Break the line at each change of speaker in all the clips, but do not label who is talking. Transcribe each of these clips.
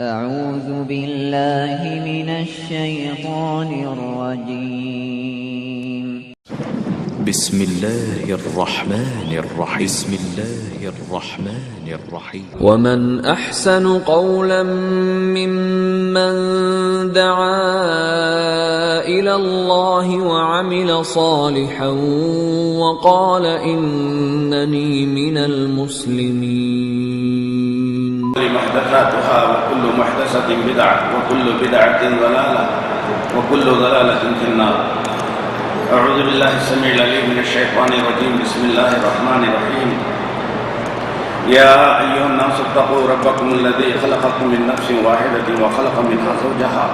أعوذ بالله من الشيطان الرجيم.
بسم الله الرحمن الرحيم. بسم الله الرحمن الرحيم.
ومن أحسن قولا ممن دعا إلى الله وعمل صالحا وقال إنني من المسلمين.
محدثاتها وكل محدثة بدعة وكل بدعة ضلالة وكل ضلالة في النار. أعوذ بالله السميع العليم من الشيطان الرجيم. بسم الله الرحمن الرحيم. يا أيها الناس اتقوا ربكم الذي خلقكم من نفس واحدة وخلق منها زوجها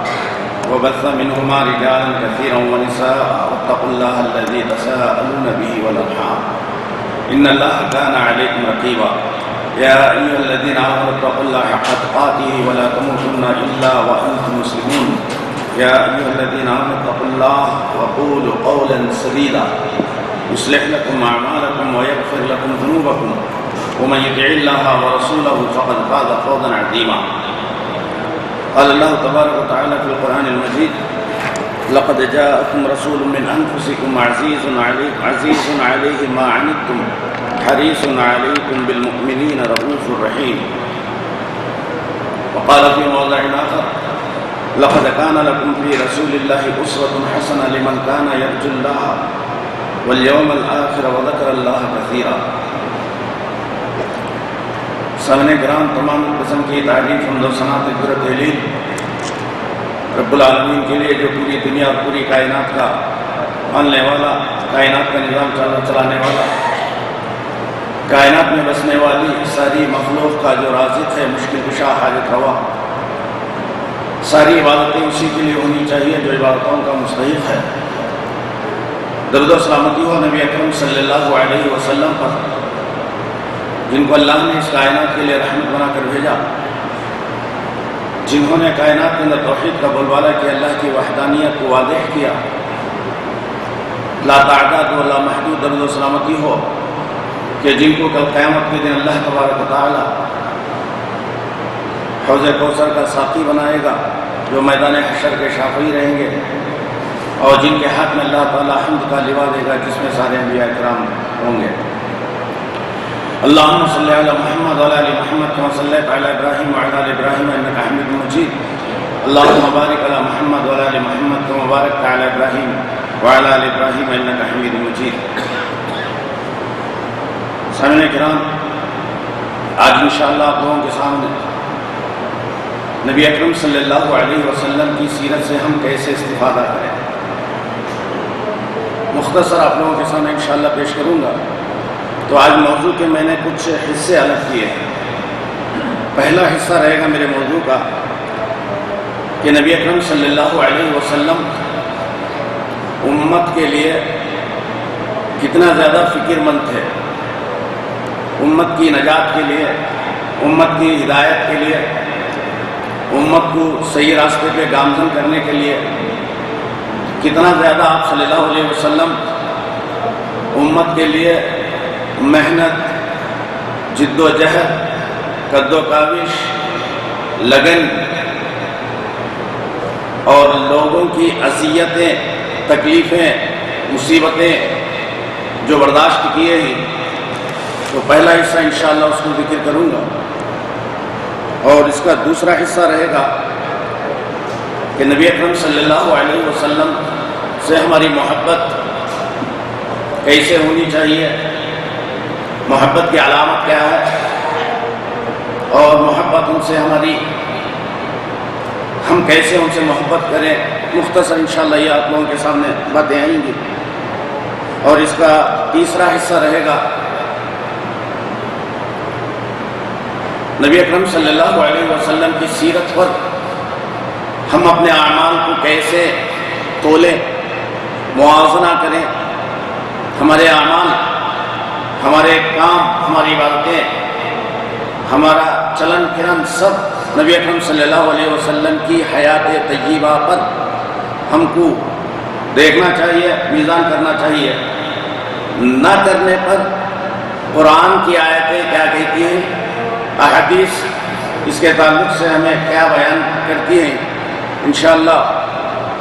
وبث منهما رجالا كثيرا ونساء واتقوا الله الذي تساءلون به والأرحام إن الله كان عليكم رقيبا. يا أيها الذين آمنوا اتقوا الله حق تقاته ولا تموتن إلا وأنتم مسلمون. يا أيها الذين آمنوا اتقوا الله وقولوا قولا سديدا يصلح لكم أعمالكم ويغفر لكم ذنوبكم ومن يطع الله ورسوله فقد فاز فوزا عظيما. قال الله تبارك وتعالى في القرآن المجيد: لقد جاءكم رسول من أنفسكم عزيز عليه ما عنتم حريص عليكم بالمؤمنين رؤوف رحيم. وقال في موضع آخر: لقد كان لكم في رسول الله أسوة حسنة لمن كان يرجو الله واليوم الآخر وذكر الله كثيرا. سامعین کرام، تمام قسم کی تعریف حمد و ثنا و تحلیل رب العالمین کے لیے جو پوری دنیا اور پوری کائنات کا پالنے والا، کائنات کا نظام چلانے والا، کائنات میں بسنے والی ساری مخلوق کا جو رازق ہے، مشکل کشا، حاجت روا، ساری عبادتیں اسی کے لیے ہونی چاہیے جو عبادتوں کا مستحق ہے۔ درود و سلامتی ہو نبی اکرم صلی اللہ علیہ وسلم پر، جن کو اللہ نے اس کائنات کے لیے رحمت بنا کر بھیجا، جنہوں نے کائنات کے اندر توحید کا بولبالا کیا، اللہ کی وحدانیت کو واضح کیا۔ لا تعداد و لا محدود درود و سلامتی ہو کہ جن کو کل قیامت کے دن اللہ تبارک و تعالی حوض کوثر کا ساقی بنائے گا، جو میدان حشر کے شافعی رہیں گے، اور جن کے ہاتھ میں اللہ تعالی حمد کا لوا دے گا، جس میں سارے انبیاء کرام ہوں گے۔ اللہم صلی علی محمد وعلی آل محمد کما صلیت علی ابراہیم وعلی آل ابراہیم انک حمید مجید۔ اللہم بارک علی محمد وعلی آل محمد کما بارکت علی ابراہیم وعلی آل ابراہیم انک حمید مجید۔ سامعین کرام، آج انشاءاللہ آپ لوگوں کے سامنے نبی اکرم صلی اللہ علیہ وسلم کی سیرت سے ہم کیسے استفادہ کریں، مختصر آپ لوگوں کے سامنے انشاءاللہ پیش کروں گا۔ تو آج موضوع کے میں نے کچھ حصے الگ کیے ہیں۔ پہلا حصہ رہے گا میرے موضوع کا کہ نبی اکرم صلی اللہ علیہ وسلم امت کے لیے کتنا زیادہ فکر مند تھے، امت کی نجات کے لیے، امت کی ہدایت کے لیے، امت کو صحیح راستے پہ گامزن کرنے کے لیے کتنا زیادہ آپ صلی اللہ علیہ وسلم امت کے لیے محنت، جد و جہد، کد و کاوش، لگن اور لوگوں کی اذیتیں، تکلیفیں، مصیبتیں جو برداشت کیے ہیں۔ تو پہلا حصہ انشاءاللہ اس کو ذکر کروں گا، اور اس کا دوسرا حصہ رہے گا کہ نبی اکرم صلی اللہ علیہ وسلم سے ہماری محبت کیسے ہونی چاہیے، محبت کی علامت کیا ہے، اور محبت ان سے ہماری، ہم کیسے ان سے محبت کریں۔ مختصر انشاءاللہ یہ آپ لوگوں کے سامنے باتیں آئیں گی۔ اور اس کا تیسرا حصہ رہے گا نبی اکرم صلی اللہ علیہ وسلم کی سیرت پر ہم اپنے اعمال کو کیسے تولیں، موازنہ کریں، ہمارے اعمال، ہمارے کام، ہماری عبادتیں، ہمارا چلن پھرن سب نبی اکرم صلی اللہ علیہ وسلم کی حیات طیبہ پر ہم کو دیکھنا چاہیے، میزان کرنا چاہیے۔ نہ کرنے پر قرآن کی آیتیں کیا کہتی ہیں، احادیث اس کے تعلق سے ہمیں کیا بیان کرتی ہیں، انشاءاللہ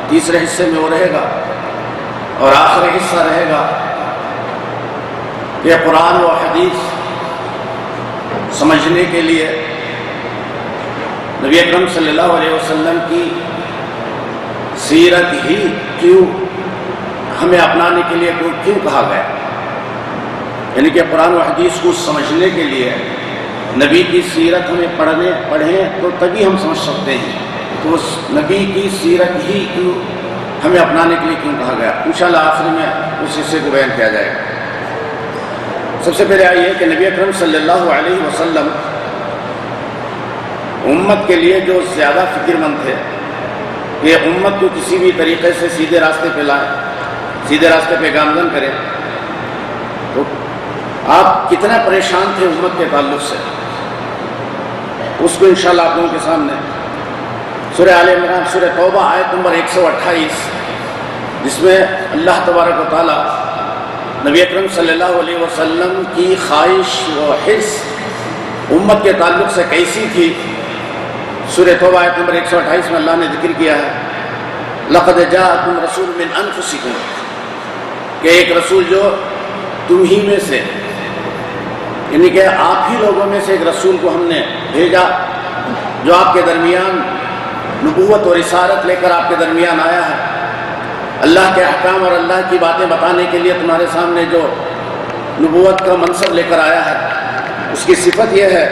تیسرے حصے میں وہ رہے گا، اور آخری حصہ رہے گا کہ قرآن و حدیث سمجھنے کے لیے نبی اکرم صلی اللہ علیہ وسلم کی سیرت ہی کیوں ہمیں اپنانے کے لیے کیوں کہا گیا، یعنی کہ قرآن و حدیث کو سمجھنے کے لیے نبی کی سیرت ہمیں پڑھیں تو تبھی ہم سمجھ سکتے ہیں، تو اس نبی کی سیرت ہی کیوں ہمیں اپنانے کے لیے کیوں کہا گیا، انشاءاللہ آخر میں اس حصے کو بیان کیا جائے گا۔ سب سے پہلے آئیے کہ نبی اکرم صلی اللہ علیہ وسلم امت کے لیے جو زیادہ فکر مند تھے کہ امت کو کسی بھی طریقے سے سیدھے راستے پہ لائیں، سیدھے راستے پہ گامزن کریں، تو آپ کتنا پریشان تھے امت کے تعلق سے، اس کو انشاءاللہ آپ لوگوں کے سامنے سورہ آل عمران سورہ توبہ آیت نمبر 128، جس میں اللہ تبارک و تعالی نبی اکرم صلی اللہ علیہ وسلم کی خواہش و حرص امت کے تعلق سے کیسی تھی، سورہ توبہ آیت نمبر 128 میں اللہ نے ذکر کیا ہے، لَقَدْ جَاءَكُمْ رَسُولٌ مِّنْ أَنفُسِكُمْ، کہ ایک رسول جو تم ہی میں سے، یعنی کہ آپ ہی لوگوں میں سے ایک رسول کو ہم نے بھیجا جو آپ کے درمیان نبوت اور رسالت لے کر آپ کے درمیان آیا ہے، اللہ کے احکام اور اللہ کی باتیں بتانے کے لیے تمہارے سامنے جو نبوت کا منصب لے کر آیا ہے، اس کی صفت یہ ہے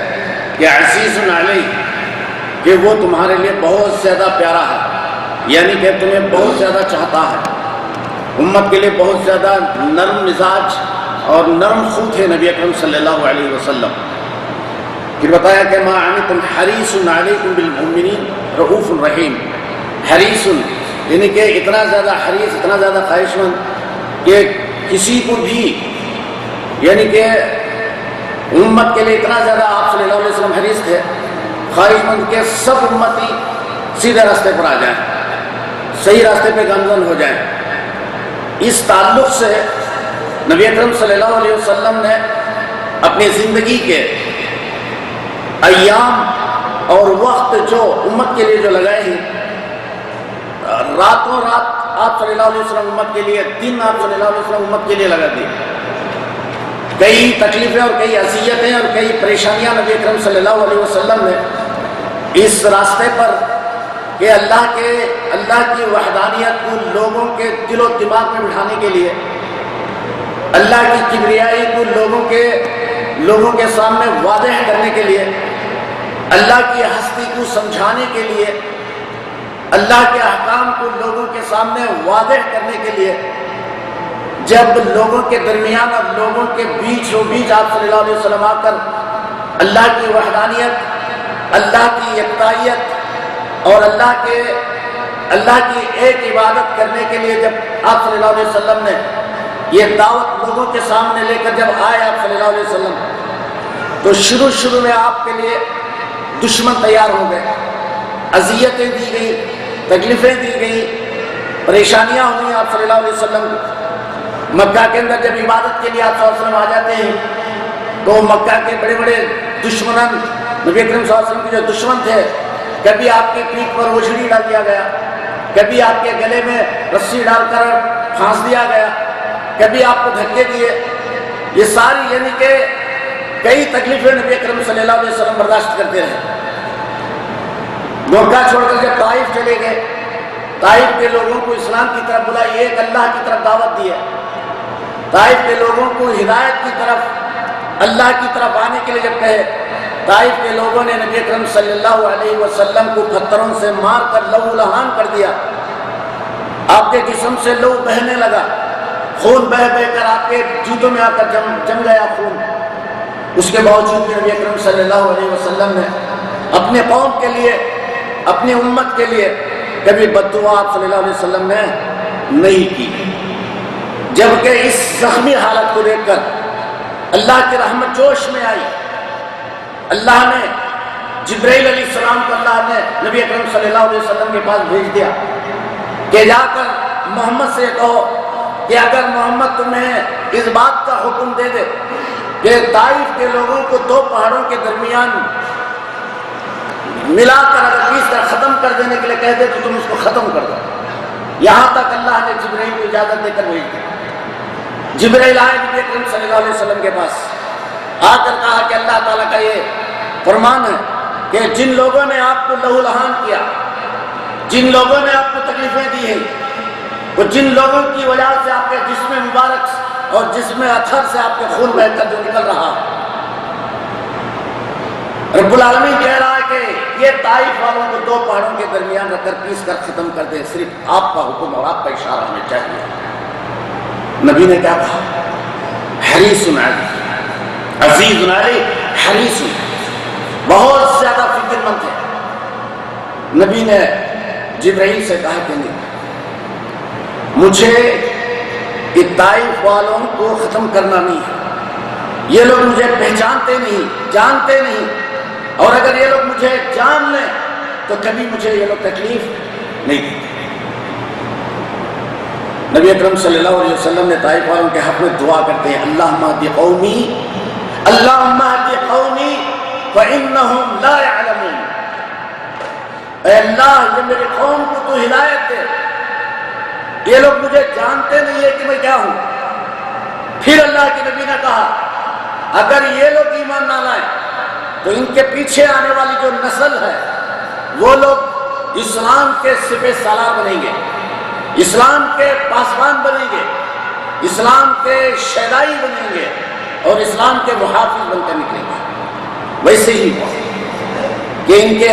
کہ عزیز علیہ، کہ وہ تمہارے لیے بہت زیادہ پیارا ہے، یعنی کہ تمہیں بہت زیادہ چاہتا ہے، امت کے لیے بہت زیادہ نرم مزاج اور نرم خو تھے نبی اکرم صلی اللہ علیہ وسلم۔ پھر بتایا کہ ما عنتم حریص علیکم بالمؤمنین رؤوف رحیم، حریص یعنی کہ اتنا زیادہ حریص، اتنا زیادہ خواہش مند کہ کسی کو بھی، یعنی کہ امت کے لیے اتنا زیادہ آپ صلی اللہ علیہ وسلم حریص تھے، خواہش مند کہ سب امتی سیدھے راستے پر آ جائیں، صحیح راستے پہ گامزن ہو جائیں۔ اس تعلق سے نبی اکرم صلی اللہ علیہ وسلم نے اپنی زندگی کے ایام اور وقت جو امت کے لیے جو لگائے ہیں، راتوں رات آپ صلی اللہ علیہ وسلم امت کے لیے، دن آپ صلی اللہ علیہ وسلم امت کے لیے لگا دیے، کئی تکلیفیں اور کئی اذیتیں اور کئی پریشانیاں نبی اکرم صلی اللہ علیہ وسلم نے اس راستے پر کہ اللہ کی وحدانیت کو لوگوں کے دل و دماغ میں بٹھانے کے لیے، اللہ کی کبریائی کو لوگوں کے سامنے واضح کرنے کے لیے، اللہ کی ہستی کو سمجھانے کے لیے، اللہ کے احکام کو لوگوں کے سامنے واضح کرنے کے لیے، جب لوگوں کے درمیان اور لوگوں کے بیچ و بیچ آپ صلی اللہ علیہ وسلم آ کر اللہ کی وحدانیت، اللہ کی یکتائیت اور اللہ کی ایک عبادت کرنے کے لیے جب آپ صلی اللہ علیہ وسلم نے یہ دعوت لوگوں کے سامنے لے کر جب آئے آپ صلی اللہ علیہ وسلم، تو شروع میں آپ کے لیے دشمن تیار ہو گئے، اذیتیں دی گئی، تکلیفیں دی گئی، پریشانیاں ہوئی آپ صلی اللہ علیہ وسلم کو۔ مکہ کے اندر جب عبادت کے لیے آپ صلی اللہ علیہ وسلم آ جاتے ہیں تو مکہ کے بڑے بڑے دشمنان، نبی اکرم صلی اللہ علیہ وسلم کے جو دشمن تھے، کبھی آپ کی پیٹھ پر اوجھڑی ڈال دیا گیا، کبھی آپ کے گلے میں رسی ڈال کر پھانس دیا گیا، کبھی آپ کو دھکے دیے، یہ ساری یعنی کہ کئی تکلیفیں نبی اکرم صلی اللہ علیہ وسلم برداشت کرتے رہے۔ مکہ چھوڑ کر جب طائف چلے گئے، طائف کے لوگوں کو اسلام کی طرف بلائی، ایک اللہ کی طرف دعوت دی ہے، طائف کے لوگوں کو ہدایت کی طرف، اللہ کی طرف آنے کے لیے جب کہے، طائف کے لوگوں نے نبی اکرم صلی اللہ علیہ وسلم کو پتھروں سے مار کر لہو لہان کر دیا، آپ کے جسم سے لہو بہنے لگا، خون بہ کر آپ کے جوتوں میں آ کر جم گیا خون۔ اس کے باوجود بھی نبی اکرم صلی اللہ علیہ وسلم نے اپنے قوم کے لیے، اپنی امت کے لیے کبھی بد دعا آپ صلی اللہ علیہ وسلم نے نہیں کی، جبکہ اس زخمی حالت کو دیکھ کر اللہ کی رحمت جوش میں آئی۔ اللہ نے جبرائیل علیہ السلام کو اللہ نے نبی اکرم صلی اللہ علیہ وسلم کے پاس بھیج دیا کہ جا کر محمد سے کہو کہ اگر محمد تمہیں اس بات کا حکم دے دے کہ طائف کے لوگوں کو دو پہاڑوں کے درمیان ملا کر اگر پیس کر ختم کر دینے کے لیے کہہ دے تو تم اس کو ختم کر دو۔ یہاں تک اللہ نے جبرائیل کو اجازت دے کر بھیج دی۔ جبرائیل آئے نبی اکرم صلی اللہ علیہ وسلم کے پاس، آ کر کہا کہ اللہ تعالیٰ کا یہ فرمان ہے کہ جن لوگوں نے آپ کو لہو لہان کیا، جن لوگوں نے آپ کو تکلیفیں دی ہیں، وہ جن لوگوں کی وجہ سے آپ کے جسم مبارک اور جسم اطہر سے آپ کے خون بہہ کر جو نکل رہا، رب العالمین کہہ رہا ہے کہ یہ طائف والوں کو دو پہاڑوں کے درمیان رکھ کر پیس کر ختم کر دیں، صرف آپ کا حکم اور آپ کا اشارہ ہمیں چاہیے۔ نبی نے کیا کہا؟ حریص علی، عزیز علی، حریص، بہت زیادہ فکر مند ہے۔ نبی نے جبرائیل سے کہا کہ نہیں، مجھے یہ طائف والوں کو ختم کرنا نہیں ہے، یہ لوگ مجھے پہچانتے نہیں، جانتے نہیں، اور اگر یہ لوگ مجھے جان لیں تو کبھی مجھے یہ لوگ تکلیف نہیں دیتے۔ نبی اکرم صلی اللہ علیہ وسلم نے طائف والوں کے حق میں دعا کرتے ہیں، اللہم اہد قومی، اللہم اہد قومی فإنہم لا يعلمون، اے اللہ یہ میری قوم کو تو ہدایت دے، یہ لوگ مجھے جانتے نہیں ہے کہ میں کیا ہوں۔ پھر اللہ کے نبی نے کہا اگر یہ لوگ ایمان نہ لائیں تو ان کے پیچھے آنے والی جو نسل ہے وہ لوگ اسلام کے سپہ سالار بنیں گے، اسلام کے پاسبان بنیں گے، اسلام کے شہدائی بنیں گے اور اسلام کے محافظ بن کر نکلیں گے۔ ویسے ہی کہ ان کے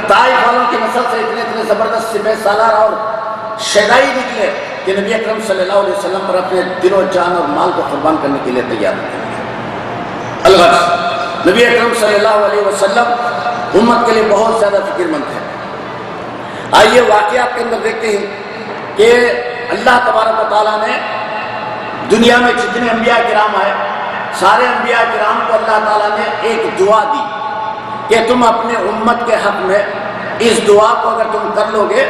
طائف والوں کی نسل سے اتنے زبردست سپہ سالار اور شہدائی نکلے کہ نبی اکرم صلی اللہ علیہ وسلم پر اپنے دل و جان اور مال کو قربان کرنے کے لیے تیار ہوتے ہیں۔ الغرض نبی اکرم صلی اللہ علیہ وسلم امت کے لیے بہت زیادہ فکر مند ہے۔ آئیے واقعات کے اندر دیکھتے ہیں کہ اللہ تبارک و تعالیٰ نے دنیا میں جتنے انبیاء کرام آئے سارے انبیاء کرام کو اللہ تعالیٰ نے ایک دعا دی کہ تم اپنے امت کے حق میں اس دعا کو اگر تم کر لو گے،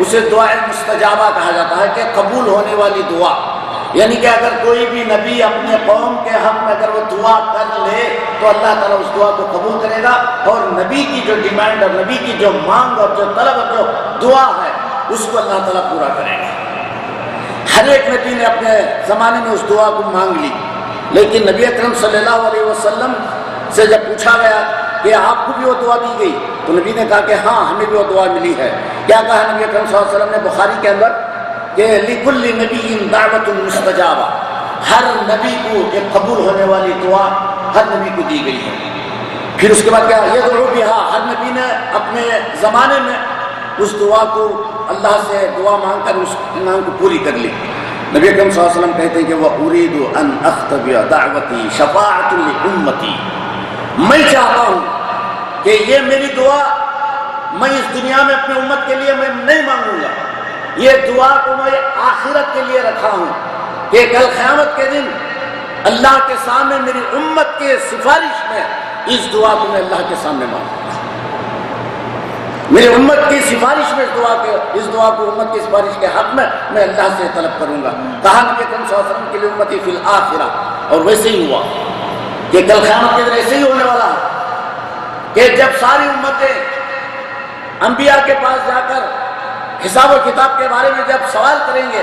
اسے دعا مستجابہ کہا جاتا ہے کہ قبول ہونے والی دعا، یعنی کہ اگر کوئی بھی نبی اپنے قوم کے حق میں اگر وہ دعا کر لے تو اللہ تعالیٰ اس دعا کو قبول کرے گا، اور نبی کی جو ڈیمانڈ اور نبی کی جو مانگ اور جو طلب اور جو دعا ہے اس کو اللہ تعالیٰ پورا کرے گا۔ ہر ایک نبی نے اپنے زمانے میں اس دعا کو مانگ لی، لیکن نبی اکرم صلی اللہ علیہ وسلم سے جب پوچھا گیا کہ آپ کو بھی وہ دعا دی گئی تو نبی نے کہا کہ ہاں ہمیں بھی وہ دعا ملی ہے۔ کیا کہا نبی اکرم صلی اللہ علیہ وسلم نے بخاری کے اندر کہ لِكُلِّ نَبِيٍّ دَعْوَةٌ مُسْتَجَابَةٌ، ہر نبی کو ایک قبول ہونے والی دعا ہر نبی کو دی گئی ہے۔ پھر اس کے بعد کیا یدعو بہا، ہر نبی نے اپنے زمانے میں اس دعا کو اللہ سے دعا مانگ کر اس مانگ کو پوری کر لی۔ نبی اکرم صلی اللہ علیہ وسلم کہتے ہیں کہ وَأُرِيدُ أَنْ أَخْتَبِعَ دَعْوَتِي شَفَاعَةٌ لِأُمَّتِي، میں چاہتا ہوں کہ یہ میری دعا میں اس دنیا میں اپنے امت کے لیے میں نہیں مانگوں گا، یہ دعا کو میں آخرت کے لیے رکھا ہوں کہ کل قیامت کے دن اللہ کے سامنے میری امت کے سفارش میں اس دعا کو میں اللہ کے سامنے مانگوں گا، میری امت کی سفارش میں اس دعا کو امت کی سفارش کے حق میں اللہ سے طلب کروں گا۔ کہا نبی اکرم صلی اللہ علیہ وسلم کے لیے امتی فی الآخرہ، اور ویسے ہی ہوا کہ کل قیامت کے دن ایسے ہی ہونے والا ہے کہ جب ساری امتیں انبیاء کے پاس جا کر حساب و کتاب کے بارے میں جب سوال کریں گے،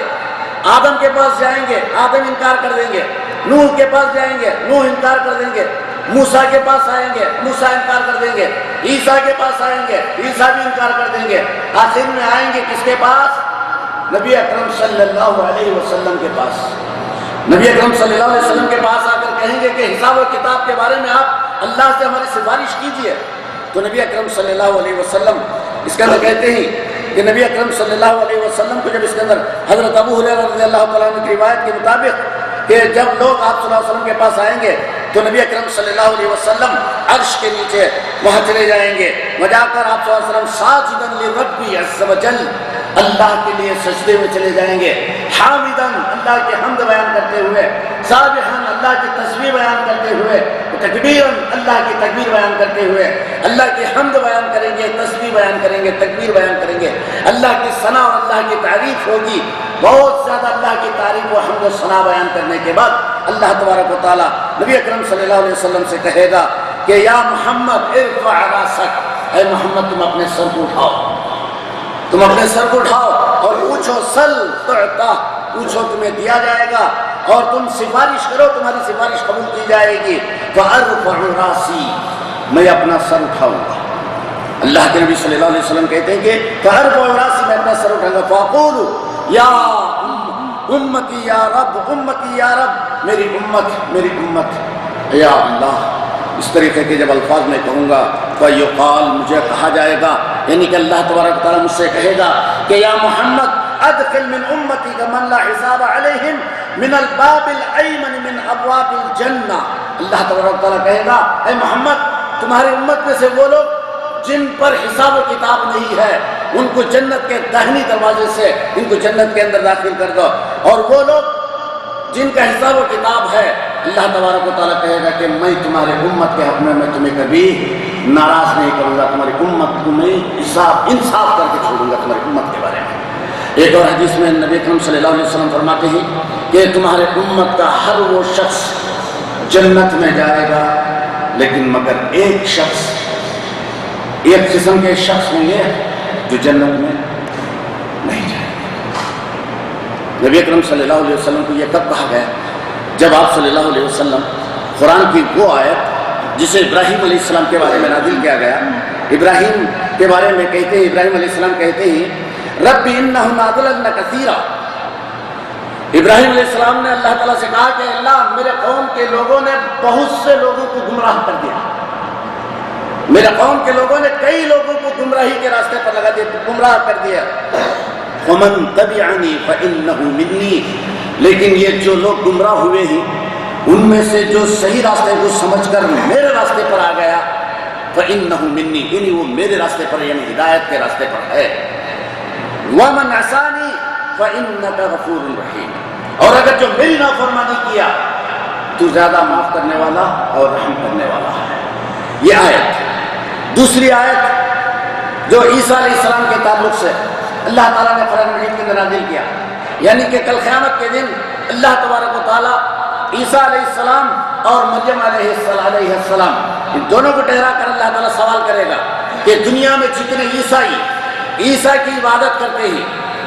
آدم کے پاس جائیں گے، آدم انکار کر دیں گے، نوح کے پاس جائیں گے، نوح انکار کر دیں گے، موسیٰ کے پاس آئیں گے، موسیٰ انکار کر دیں گے، عیسیٰ کے پاس آئیں گے، عیسیٰ بھی انکار کر دیں گے، آخر میں آئیں گے کس کے پاس؟ نبی اکرم صلی اللہ علیہ وسلم کے پاس۔ نبی اکرم صلی اللہ علیہ وسلم کے پاس آ کر کہیں گے کہ حساب و کتاب کے بارے میں آپ اللہ سے ہماری سفارش کیجئے، تو نبی اکرم صلی اللہ علیہ وسلم اس کے اندر کہتے ہیں کہ نبی اکرم صلی اللہ علیہ وسلم کو جب اس کے اندر حضرت ابو ہریرہ رضی اللہ تعالیٰ عنہ کی روایت کے مطابق کہ جب لوگ آپ صلی اللہ علیہ وسلم کے پاس آئیں گے تو نبی اکرم صلی اللہ علیہ وسلم عرش کے نیچے وہاں چلے جائیں گے، وہاں جا کر آپ صلی اللہ علیہ وسلم ساجداً لربی عز وجل، اللہ کے لیے سجدے میں چلے جائیں گے، حامداً اللہ کی حمد بیان کرتے ہوئے، سابحاً اللہ کی تسبیح بیان کرتے ہوئے، تکبیراً اللہ کی تکبیر بیان کرتے ہوئے، اللہ کی حمد بیان کریں گے، تسبیح بیان کریں گے، تکبیر بیان کریں گے، اللہ کی ثنا اور اللہ کی تعریف ہوگی، بہت زیادہ اللہ کی تعریف و حمد و ثنا بیان کرنے کے بعد اللہ تبارک و تعالیٰ نبی اکرم صلی اللہ علیہ وسلم سے کہے گا کہ یا محمد ارفع راسک،
اے محمد تم اپنے سر کو اٹھاؤ، تم اپنے سر کو اٹھاؤ اور پوچھو، سل تعطا، پوچھو تمہیں دیا جائے گا، اور تم سفارش کرو تمہاری سفارش قبول کی جائے گی۔ فَأَرْفَعُ رَاسِي، میں اپنا سر اٹھاؤں گا۔ اللہ کے نبی صلی اللہ علیہ وسلم کہتے ہیں کہ فَأَرْفَعُ رَاسِي، میں اپنا سر اٹھاؤں گا، فَأَقُولُ یا امتی یا رب، امتی یا رب، میری امت میری امت، یا اللہ۔ اس طریقے کے جب الفاظ میں کہوں گا فَيُقَال، مجھے کہا جائے گا، یعنی کہ اللہ تبارک تعالیٰ مجھ سے کہے گا کہ یا محمد ادخل من امتی کا من لا حساب علیہم من الباب الایمن من ابواب الجنہ۔ اللہ تبارک تعالیٰ کہے گا اے محمد تمہاری امت میں سے وہ لوگ جن پر حساب و کتاب نہیں ہے ان کو جنت کے داہنی دروازے سے ان کو جنت کے اندر داخل کر دو، اور وہ لوگ جن کا حساب و کتاب ہے اللہ تبارک و تعالیٰ کہے گا کہ میں تمہارے امت کے حق میں تمہیں کبھی ناراض نہیں کروں گا، تمہاری امت کو میں حساب انصاف کر کے چھوڑوں گا تمہاری امت کے بارے میں۔ ایک اور حدیث میں نبی اکرم صلی اللہ علیہ وسلم فرماتے ہیں کہ تمہارے امت کا ہر وہ شخص جنت میں جائے گا، لیکن مگر ایک شخص، ایک قسم کے شخص ہوں گے جو جنت میں نہیں جائے گا۔ نبی اکرم صلی اللہ علیہ وسلم کو یہ کب کہا گیا؟ جب آپ صلی اللہ علیہ وسلم قرآن کی وہ آیت جسے ابراہیم علیہ السلام کے بارے میں نازل کیا گیا، ابراہیم کے بارے میں کہتے ہیں، ابراہیم علیہ السلام کہتے ہیں رب انہم اضللن کثیرا۔ ابراہیم علیہ السلام نے اللہ تعالیٰ سے کہا کہ اللہ میرے قوم کے لوگوں نے بہت سے لوگوں کو گمراہ کر دیا، میرے قوم کے لوگوں نے کئی لوگوں کو گمراہی کے راستے پر لگا دیا، گمراہ کر دیا۔ ومن تبعنی فانہ منی، لیکن یہ جو لوگ گمراہ ہوئے ہیں ان میں سے جو صحیح راستے کو سمجھ کر میرے راستے پر آ گیا فانہ منی، یعنی وہ میرے راستے پر یعنی ہدایت کے راستے پر ہے۔ ومن عصانی فانک غفور رحیم، اور اگر جو میری نافرمانی کیا تو زیادہ معاف کرنے والا اور رحم کرنے والا ہے۔ یہ آیت، دوسری آیت جو عیسیٰ علیہ السلام کے تعلق سے اللہ تعالیٰ نے قرآن مجید کے اندر نازل کیا، یعنی کہ کل قیامت کے دن اللہ تبارک و تعالیٰ عیسیٰ علیہ السلام اور مریم علیہ السلام ان دونوں کو ٹھہرا کر اللہ تعالیٰ سوال کرے گا کہ دنیا میں جتنے عیسائی عیسیٰ کی عبادت کرتے ہیں،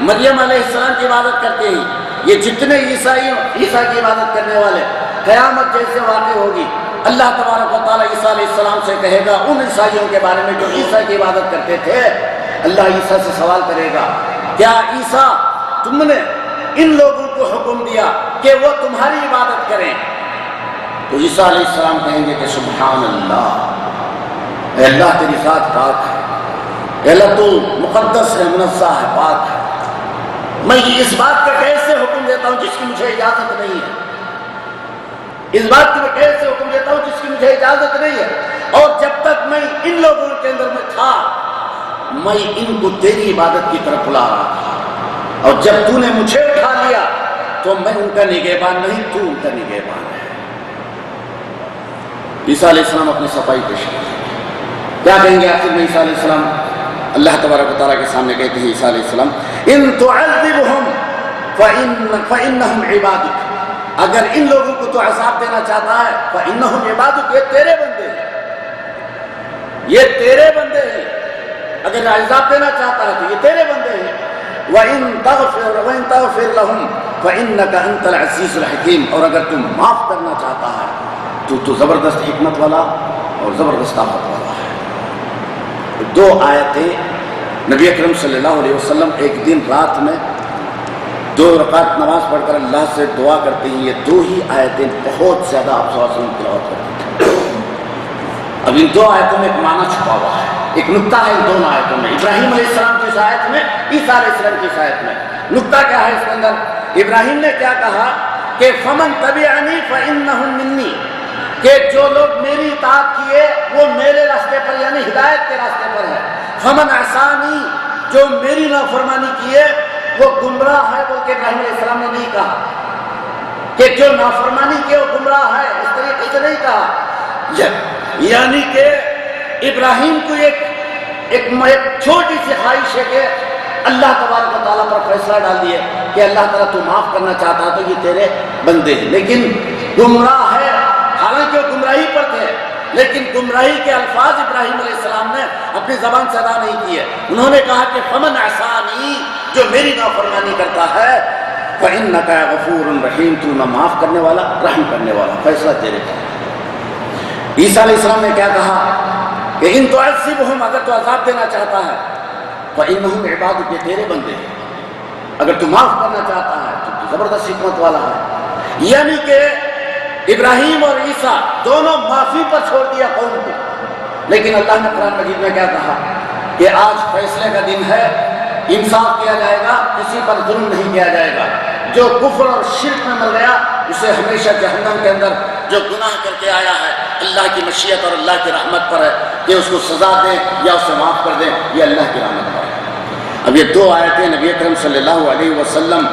مریم علیہ السلام کی عبادت کرتے ہیں، یہ جتنے عیسائی عیسیٰ کی عبادت کرنے والے، قیامت جیسے واقع ہوگی اللہ تبارک و تعالیٰ عیسیٰ علیہ السلام سے کہے گا ان عیسائیوں کے بارے میں جو عیسیٰ کی عبادت کرتے تھے، اللہ عیسیٰ سے سوال کرے گا کیا عیسیٰ تم نے ان لوگوں کو حکم دیا کہ وہ تمہاری عبادت کریں؟ تو عیسیٰ علیہ السلام کہیں گے کہ سبحان اللہ، اے اللہ تیری ذات پاک ہے، اے اللہ تو مقدس ہے، منزہ ہے، پاک ہے، میں اس بات کا کیسے حکم دیتا ہوں جس کی مجھے اجازت نہیں ہے، اس بات کی میں کیسے حکم دیتا ہوں جس کی مجھے اجازت نہیں ہے، اور جب تک میں ان لوگوں کے اندر میں تھا میں ان کو تیری عبادت کی طرف بلا رہا تھا، اور جب تو نے مجھے اٹھا لیا تو میں ان کا نگہبان نہیں، تو ان کا نگہبان ہے۔ عیسیٰ علیہ السلام اپنی صفائی پیش کرتے ہیں، کیا کہیں گے آخر میں عیسیٰ علیہ السلام؟ اللہ تبارک و تعالیٰ کے سامنے کہتے ہیں عیسیٰ علیہ السلام ان تعذبهم فانہم عبادک، اگر ان لوگوں کو تو عذاب دینا چاہتا ہے فانہم عبادک، یہ تیرے بندے ہیں، یہ تیرے بندے ہیں، اگر عذاب دینا چاہتا ہے تو یہ تیرے بندے ہیں۔ وَإِن تَغْفِرْ لَهُمْ فَإِنَّكَ أَنْتَ الْعَزِيزُ الْحَكِيمُ، اور اگر تم معاف کرنا چاہتا ہے تو زبردست حکمت والا اور زبردست طاقت والا ہے۔ دو آیتیں نبی اکرم صلی اللہ علیہ وسلم ایک دن رات میں 2 رکعت نماز پڑھ کر اللہ سے دعا کرتے ہیں، یہ 2 ہی آیتیں بہت زیادہ آپ صلی اللہ علیہ وسلم تلاوت کرتے ہیں۔ اب ان 2 آیتوں میں ایک معنی چھپا ہوا ہے، ایک نکتہ ہے ان دونوں آیتوں میں، ابراہیم علیہ السلام کی اس آیت میں، عیسیٰ علیہ السلام کی اس آیت میں۔ نکتہ کیا ہے اس کے اندر؟ ابراہیم نے کیا کہا کہ فمن تبعنی فانہم منی، کہ جو لوگ میری اطاعت کیے وہ میرے راستے پر یعنی ہدایت کے راستے پر ہے۔ فمن عصانی، جو میری نافرمانی کیے وہ گمراہ ہے، بول کے ابراہیم علیہ السلام نے نہیں کہا کہ جو نافرمانی کیے وہ گمراہ ہے، اس طریقے سے نہیں کہا، یعنی کہ ابراہیم کو ایک چھوٹی سی خواہش ہے کہ اللہ تبارک و تعالیٰ پر فیصلہ ڈال دیے کہ اللہ تعالیٰ تو معاف کرنا چاہتا ہے تو یہ تیرے بندے ہیں، لیکن گمراہ ہے، حالانکہ وہ گمراہی پر تھے لیکن گمراہی کے الفاظ ابراہیم علیہ السلام نے اپنی زبان سے ادا نہیں کیے. انہوں نے کہا کہ فمن عصانی، جو میری نافرمانی کرتا ہے، فإنک غفور رحیم، تو نہ معاف کرنے والا رحم کرنے والا، فیصلہ تیرے کا. عیسیٰ علیہ السلام نے کیا کہا کہ ان تعذبہم، اگر تو عذاب دینا چاہتا ہے، فإنہم عبادک، یہ تیرے بندے ہیں. اگر تو معاف کرنا چاہتا ہے تو زبردست حکمت والا ہے. یعنی کہ ابراہیم اور عیسیٰ دونوں معافی پر چھوڑ دیا قوم کو. لیکن اللہ نے قرآن مجید میں کیا کہا کہ آج فیصلے کا دن ہے، انصاف کیا جائے گا، کسی پر ظلم نہیں کیا جائے گا. جو کفر اور شرک میں مر گیا اسے ہمیشہ جہنم کے اندر، جو گناہ کر کے آیا ہے اللہ کی مشیت اور اللہ کی رحمت پر ہے کہ اس کو سزا دیں یا اسے معاف کر دیں، یہ اللہ کی رحمت پر ہے. اب یہ دو آیتیں نبی اکرم صلی اللہ علیہ وسلم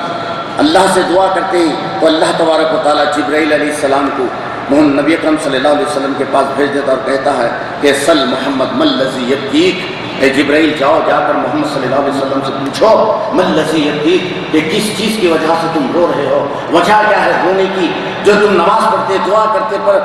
اللہ سے دعا کرتے ہیں تو اللہ تبارک و تعالیٰ جبرائیل علیہ السلام کو نبی اکرم صلی اللہ علیہ وسلم کے پاس بھیج دیتا اور کہتا ہے کہ سل محمد من الذی یبکیک، اے جبرائیل جاؤ جا کر محمد صلی اللہ علیہ وسلم سے پوچھو من الذی یبکیک، کہ کس چیز کی وجہ سے تم رو رہے ہو، وجہ کیا ہے رونے کی. جو تم نماز پڑھتے دعا کرتے پر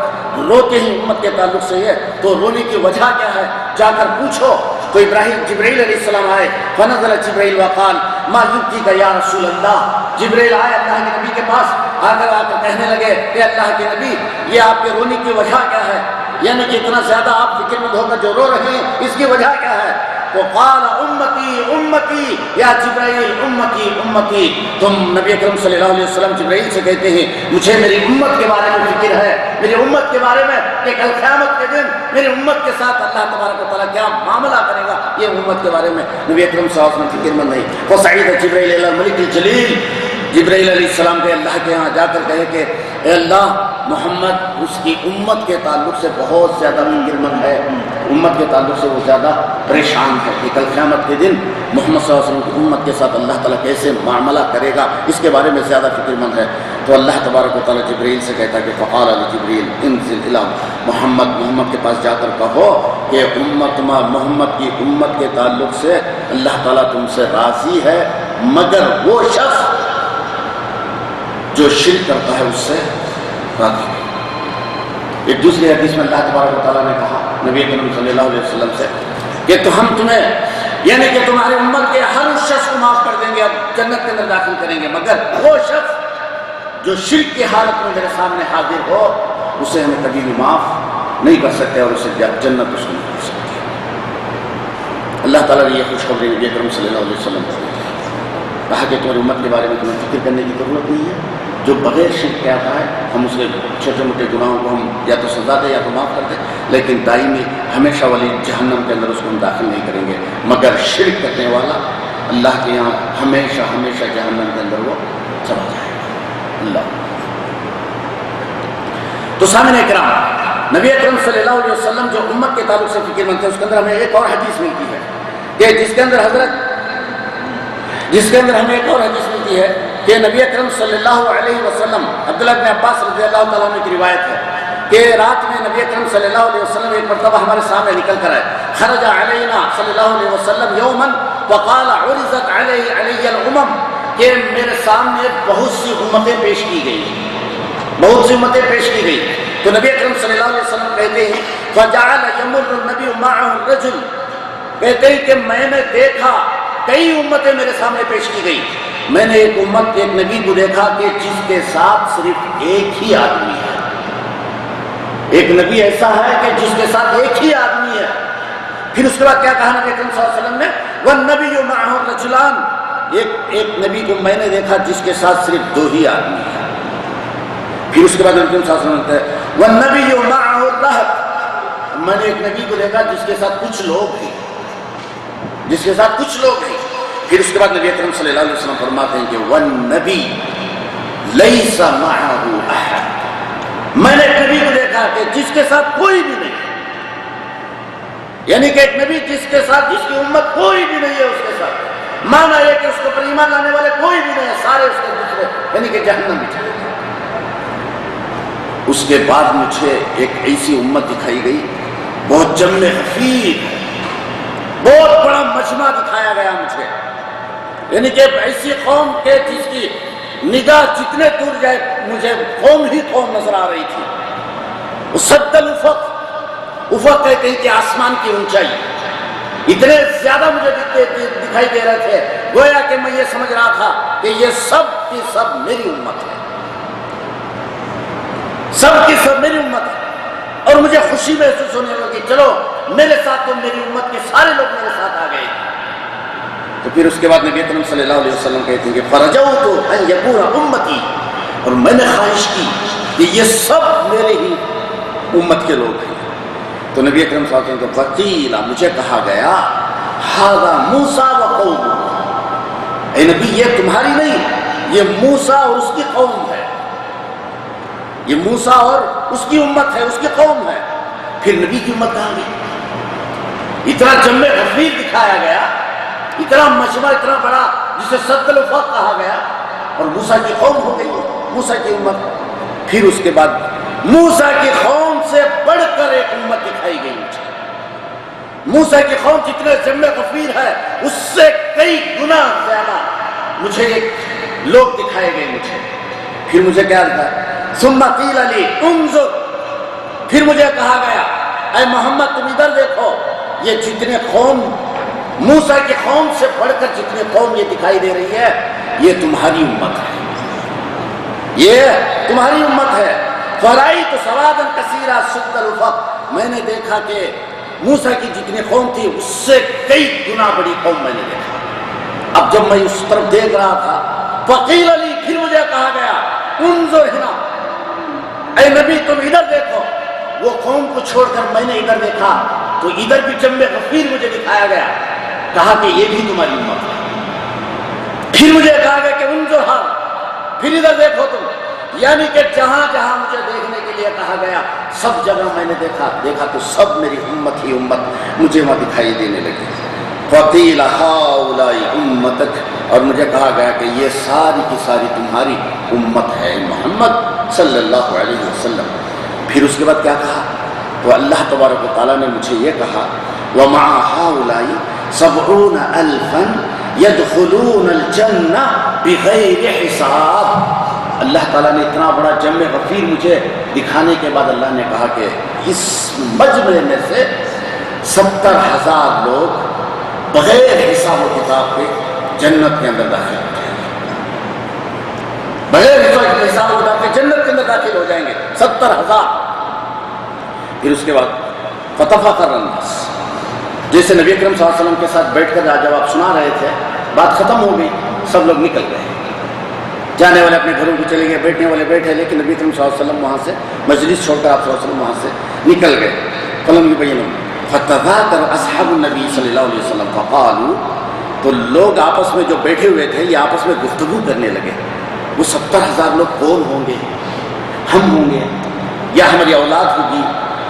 روتے ہی امت کے تعلق سے ہے، تو رونے کی وجہ کیا ہے، جا کر پوچھو. تو جبرائیل علیہ السلام آئے، فنزل جبرائیل وقال ما یبکیک یا رسول اللہ. جبرائیل آئے اللہ کے نبی کے پاس، آ کر کہنے لگے کہ اللہ کے نبی یہ آپ کے رونے کی وجہ کیا ہے، یعنی کہ اتنا زیادہ آپ فکر مند ہو کر جو رو رہے ہیں اس کی وجہ کیا ہے. تو قال امتی امتی یا جبرائیل امتی امتی. تم نبی اکرم صلی اللہ علیہ وسلم جبرائیل سے کہتے ہیں مجھے میری امت کے بارے میں فکر ہے، میری امت کے بارے میں کہ کل قیامت کے دن میری امت کے ساتھ اللہ تبارک و تعالیٰ کیا معاملہ کرے گا، یہ امت کے بارے میں نبی اکرم صلی اللہ علیہ وسلم فکر مند نہیں. وصعید جبرائیل الی الملک الجلیل، جبرائیل علیہ السلام کے اللہ کے یہاں جا کر کہے کہ اے اللہ محمد اس کی امت کے تعلق سے بہت زیادہ فکر مند ہے، امت کے تعلق سے وہ زیادہ پریشان ہے کہ کل قیامت کے دن محمد صلی اللہ علیہ وسلم کی امت کے ساتھ اللہ تعالیٰ کیسے معاملہ کرے گا، اس کے بارے میں زیادہ فکر مند ہے. تو اللہ تبارک و تعالیٰ جبرائیل سے کہتا کہ فقال جبرائیل انزل الی محمد کے پاس جا کر کہو کہ محمد کی امت کے تعلق سے اللہ تعالیٰ تم سے راضی ہے، مگر وہ شخص جو شرک کرتا ہے اس سے راضی ہے. ایک دوسری حدیث میں اللہ تبارک و تعالیٰ نے کہا نبی اکرم صلی اللہ علیہ وسلم سے کہ تو ہم تمہیں، یعنی کہ تمہاری امت کے ہر اس شخص کو معاف کر دیں گے، اب جنت کے اندر داخل کریں گے، مگر وہ شخص جو شرک کی حالت میں میرے سامنے حاضر ہو اسے ہمیں کبھی بھی معاف نہیں کر سکتے اور اسے جنت اس کو نہیں کر سکتے. اللہ تعالیٰ نے یہ خوشخبری نبی اکرم صلی اللہ علیہ وسلم کو کہا کہ تمہاری امت کے بارے میں تمہیں فکر کرنے کی ضرورت نہیں ہے. جو بغیر شرک کیا ہے ہم اس کے چھوٹے موٹے گناہوں کو ہم یا تو سزا دیں یا تو معاف کر دیں، لیکن دائمی ہمیشہ والی جہنم کے اندر اس کو ہم داخل نہیں کریں گے. مگر شرک کرنے والا اللہ کے یہاں ہمیشہ ہمیشہ جہنم کے اندر وہ چلا جائے گا. اللہ. تو سامعین کرام، نبی اکرم صلی اللہ علیہ وسلم جو امت کے تعلق سے فکر مند تھے، اس کے اندر ہمیں ایک اور حدیث ملتی ہے کہ جس کے اندر ہمیں ایک اور حدیث ملتی ہے کہ نبی اکرم صلی اللہ علیہ وسلم، عبداللہ بن عباس رضی اللہ تعالیٰ عنہ کی روایت ہے کہ رات میں نبی اکرم صلی اللہ علیہ وسلم ایک مرتبہ ہمارے سامنے نکل کر آئے. خرج علینا صلی اللہ علیہ وسلم یوما وقال عرضت علی الامم، کہ میرے سامنے بہت سی امتیں پیش کی گئی. تو نبی اکرم صلی اللہ علیہ وسلم کہتے ہیں فجعل یمر النبی معه الرجل، کہتے ہیں کہ میں نے دیکھا کئی امتیں میرے سامنے پیش کی گئی. میں نے ایک نبی کو دیکھا کہ جس کے ساتھ صرف ایک ہی آدمی ہے. ایک نبی ایسا ہے کہ جس کے ساتھ ایک ہی آدمی ہے. پھر اس کے بعد کیا کہا نبی اکرم صلی اللہ علیہ وسلم نے والنبی معه الرجلان، ایک نبی کو میں نے دیکھا جس کے ساتھ صرف دو ہی آدمی ہے. پھر اس کے بعد نبی صلی اللہ علیہ وسلم کہتے ہیں والنبی معه الرهط، میں نے ایک نبی کو دیکھا جس کے ساتھ کچھ لوگ ہیں. پھر اس کے بعد نبی اکرم صلی اللہ علیہ وسلم فرماتے ہیں کہ والنبی لیس معه احد، میں نے ایک نبی کو دیکھا کہ جس کے ساتھ کوئی بھی نہیں، یعنی کہ ایک نبی جس کے ساتھ جس کی امت کوئی بھی نہیں ہے، اس کے ساتھ مانا یہ کہ اس کو پر ایمان لانے والے کوئی بھی نہیں ہے، سارے اس کے دوسرے یعنی کہ جہنم میں چلے گئے. اس کے بعد مجھے ایک ایسی امت دکھائی گئی بہت جم حفیظ، بہت بڑا مجمع دکھایا گیا مجھے، یعنی کہ ایسی قوم کے جس کی نگاہ جتنے دور جائے مجھے قوم ہی قوم نظر آ رہی تھی. سد الافق، افق ہے کہیں کہ آسمان کی اونچائی، اتنے زیادہ مجھے دکھائی دے رہے تھے، گویا کہ میں یہ سمجھ رہا تھا کہ یہ سب کی سب میری امت ہے، سب کی سب میری امت ہے، اور مجھے خوشی محسوس ہونے لگی، چلو میرے ساتھ تو میری امت کے سارے لوگ میرے ساتھ آ گئے۔ تو پھر اس کے بعد نبی اکرم صلی اللہ علیہ وسلم کہتے ہیں کہ فرجوت ان یکون امتی، اور میں نے خواہش کی کہ یہ سب میرے ہی امت کے لوگ ہیں۔ تو نبی اکرم صلی اللہ علیہ وسلم فقیل، مجھے کہا گیا ھذا موسیٰ و قومہ، اے نبی یہ تمہاری نہیں، یہ موسیٰ اور اس کی قوم ہے، یہ موسیٰ اور اس کی امت ہے، اس کی قوم ہے۔ پھر نبی کی امت کہاں گئی؟ اتنا جم غفیر دکھایا گیا، اتنا مجمع اتنا بڑا جسے سد الافاق کہا گیا، اور موسیٰ کی قوم ہو گئی، موسیٰ کی امت۔ پھر اس کے بعد موسیٰ کی قوم سے بڑھ کر ایک امت دکھائی گئی مجھے، موسیٰ کی قوم جتنے جم غفیر ہے اس سے کئی گنا زیادہ مجھے ایک لوگ دکھائے گئے مجھے۔ پھر مجھے کیا لگا؟ ثم قیل لی انظر، پھر مجھے کہا گیا اے محمد تم ادھر دیکھو، یہ جتنے قوم موسیٰ کی قوم سے بڑھ کر جتنے قوم یہ دکھائی دے رہی ہے یہ تمہاری امت ہے، یہ تمہاری امت ہے۔ فرأیت سوادا کثیرا شد الافق، میں نے دیکھا کہ موسیٰ کی جتنی قوم تھی اس سے کئی گنا بڑی قوم میں نے دیکھا۔ اب جب میں اس طرف دیکھ رہا تھا فقیل لی، پھر مجھے کہا گیا انظر ہنا، اے نبی تم ادھر دیکھو۔ وہ قوم کو چھوڑ کر میں نے ادھر دیکھا تو ادھر بھی جم غفیر مجھے دکھایا گیا، کہا کہ یہ بھی تمہاری امت ہے۔ پھر مجھے کہا گیا کہ انظر ہاں، پھر ادھر دیکھو تم، یعنی کہ جہاں جہاں مجھے دیکھنے کے لیے کہا گیا سب جگہ میں نے دیکھا تو سب میری امت ہی امت مجھے وہاں دکھائی دینے لگی۔ فقیل ہؤلاء امتک، اور مجھے کہا گیا کہ یہ ساری کی ساری تمہاری امت ہے محمد صلی اللہ علیہ وسلم۔ پھر اس کے بعد کیا کہا؟ تو اللہ تبارک و تعالیٰ نے مجھے یہ کہا وَمَعَ هَؤُلَاءِ 70,000 يَدْخُلُونَ الْجَنَّةَ بِغَيْرِ حِسَابٍ۔ اللہ تعالیٰ نے اتنا بڑا جم غفیر مجھے دکھانے کے بعد اللہ نے کہا کہ اس مجمع میں سے 70,000 لوگ بغیر حساب و کتاب کے جنت کے اندر داخل ہو جائیں گے، بغیر حساب و کتاب کے جنت کے اندر داخل ہو جائیں گے 70,000۔ پھر اس کے بعد فتفقر الناس، جیسے نبی اکرم صلی اللہ علیہ وسلم کے ساتھ بیٹھ کر جب آپ سنا رہے تھے بات ختم ہو گئی، سب لوگ نکل گئے، جانے والے اپنے گھروں کو چلے گئے، بیٹھنے والے بیٹھے، لیکن نبی اکرم صلی اللہ علیہ وسلم وہاں سے مجلس چھوڑ کر آپ صلی اللہ علیہ وسلم وہاں سے نکل گئے۔ فلم یبینوا فتذاکر اصحاب النبی صلی اللہ علیہ وسلم فقالوا، تو لوگ آپس میں جو بیٹھے ہوئے تھے یہ آپس میں گفتگو کرنے لگے، وہ 70,000 لوگ کون ہوں گے؟ ہم ہوں گے یا ہماری اولاد ہوگی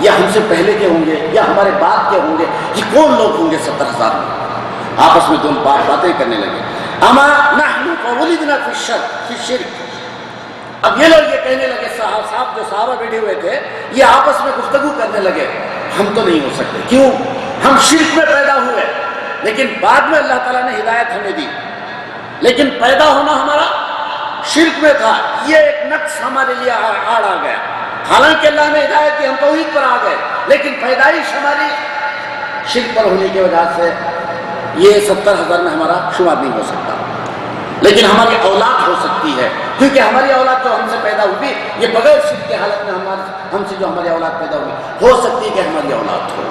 یا ہم سے پہلے کے ہوں گے یا ہمارے بعد کے ہوں گے؟ یہ کون لوگ ہوں گے 70,000 لوگ؟ آپس میں دونوں باتیں کرنے لگے۔ اما نحن فولدنا فی الشرک، اب یہ لوگ یہ کہنے لگے، صاحب جو صحابہ بیٹھے ہوئے تھے یہ آپس میں گفتگو کرنے لگے، ہم تو نہیں ہو سکتے، کیوں؟ ہم شرک میں پیدا ہوئے، لیکن بعد میں اللہ تعالیٰ نے ہدایت ہمیں دی، لیکن پیدا ہونا ہمارا شرک میں تھا، یہ ایک نقص ہمارے لیے آڑ آ گیا۔ حالانکہ اللہ نے ہدایت دی، ہم توحید پر آ گئے، لیکن پیدائش ہماری شرک پر ہونے کی وجہ سے یہ 70,000 میں ہمارا شمار نہیں ہو سکتا، لیکن ہماری اولاد ہو سکتی ہے، کیونکہ ہماری اولاد جو ہم سے پیدا ہوئی یہ بغیر شرک کی حالت میں ہم سے جو ہماری اولاد پیدا ہوئی ہو سکتی ہے کہ ہماری اولاد ہو،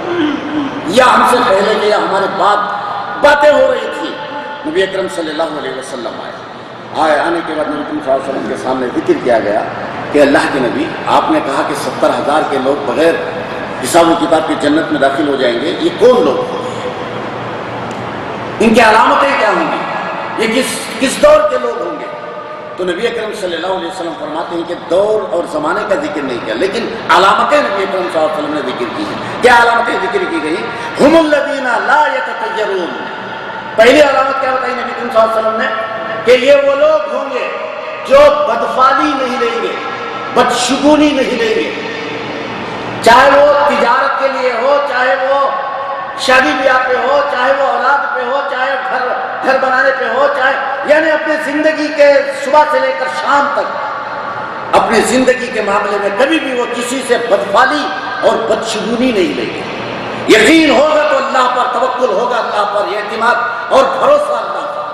یا ہم سے پہلے کے یا ہمارے بعد باتیں ہو رہی تھی۔ نبی اکرم صلی اللہ علیہ وسلم آنے کے بعد نبی اکرم صلی اللہ علیہ وسلم کے سامنے ذکر کیا گیا کہ اللہ کے نبی آپ نے کہا کہ 70,000 کے لوگ بغیر حساب و کتاب کی جنت میں داخل ہو جائیں گے، یہ کون لوگ ہوں گے؟ ان کی علامتیں کیا ہوں گی؟ یہ کس دور کے لوگ ہوں گے؟ تو نبی اکرم صلی اللہ علیہ وسلم فرماتے ہیں کہ دور اور زمانے کا ذکر نہیں کیا، لیکن علامتیں نبی اکرم صلی اللہ علیہ وسلم نے ذکر کی ہیں۔ کیا علامتیں ذکر کی گئی؟ ہم الذین لا یتطیرون، پہلی علامت کیا بتائی نبی اکرم صلی اللہ علیہ وسلم نے؟ کہ یہ وہ لوگ ہوں گے جو بدفالی نہیں لیں گے، بدشگونی نہیں لیں گے، چاہے وہ تجارت کے لیے ہو، چاہے وہ شادی بیاہ پہ ہو، چاہے وہ اولاد پہ ہو، چاہے گھر بنانے پہ ہو، چاہے یعنی اپنی زندگی کے صبح سے لے کر شام تک اپنی زندگی کے معاملے میں کبھی بھی وہ کسی سے بدفالی اور بدشگونی نہیں لیں گے. یقین ہوگا تو اللہ پر توکل ہوگا، اللہ پر اعتماد اور بھروسہ اللہ پر.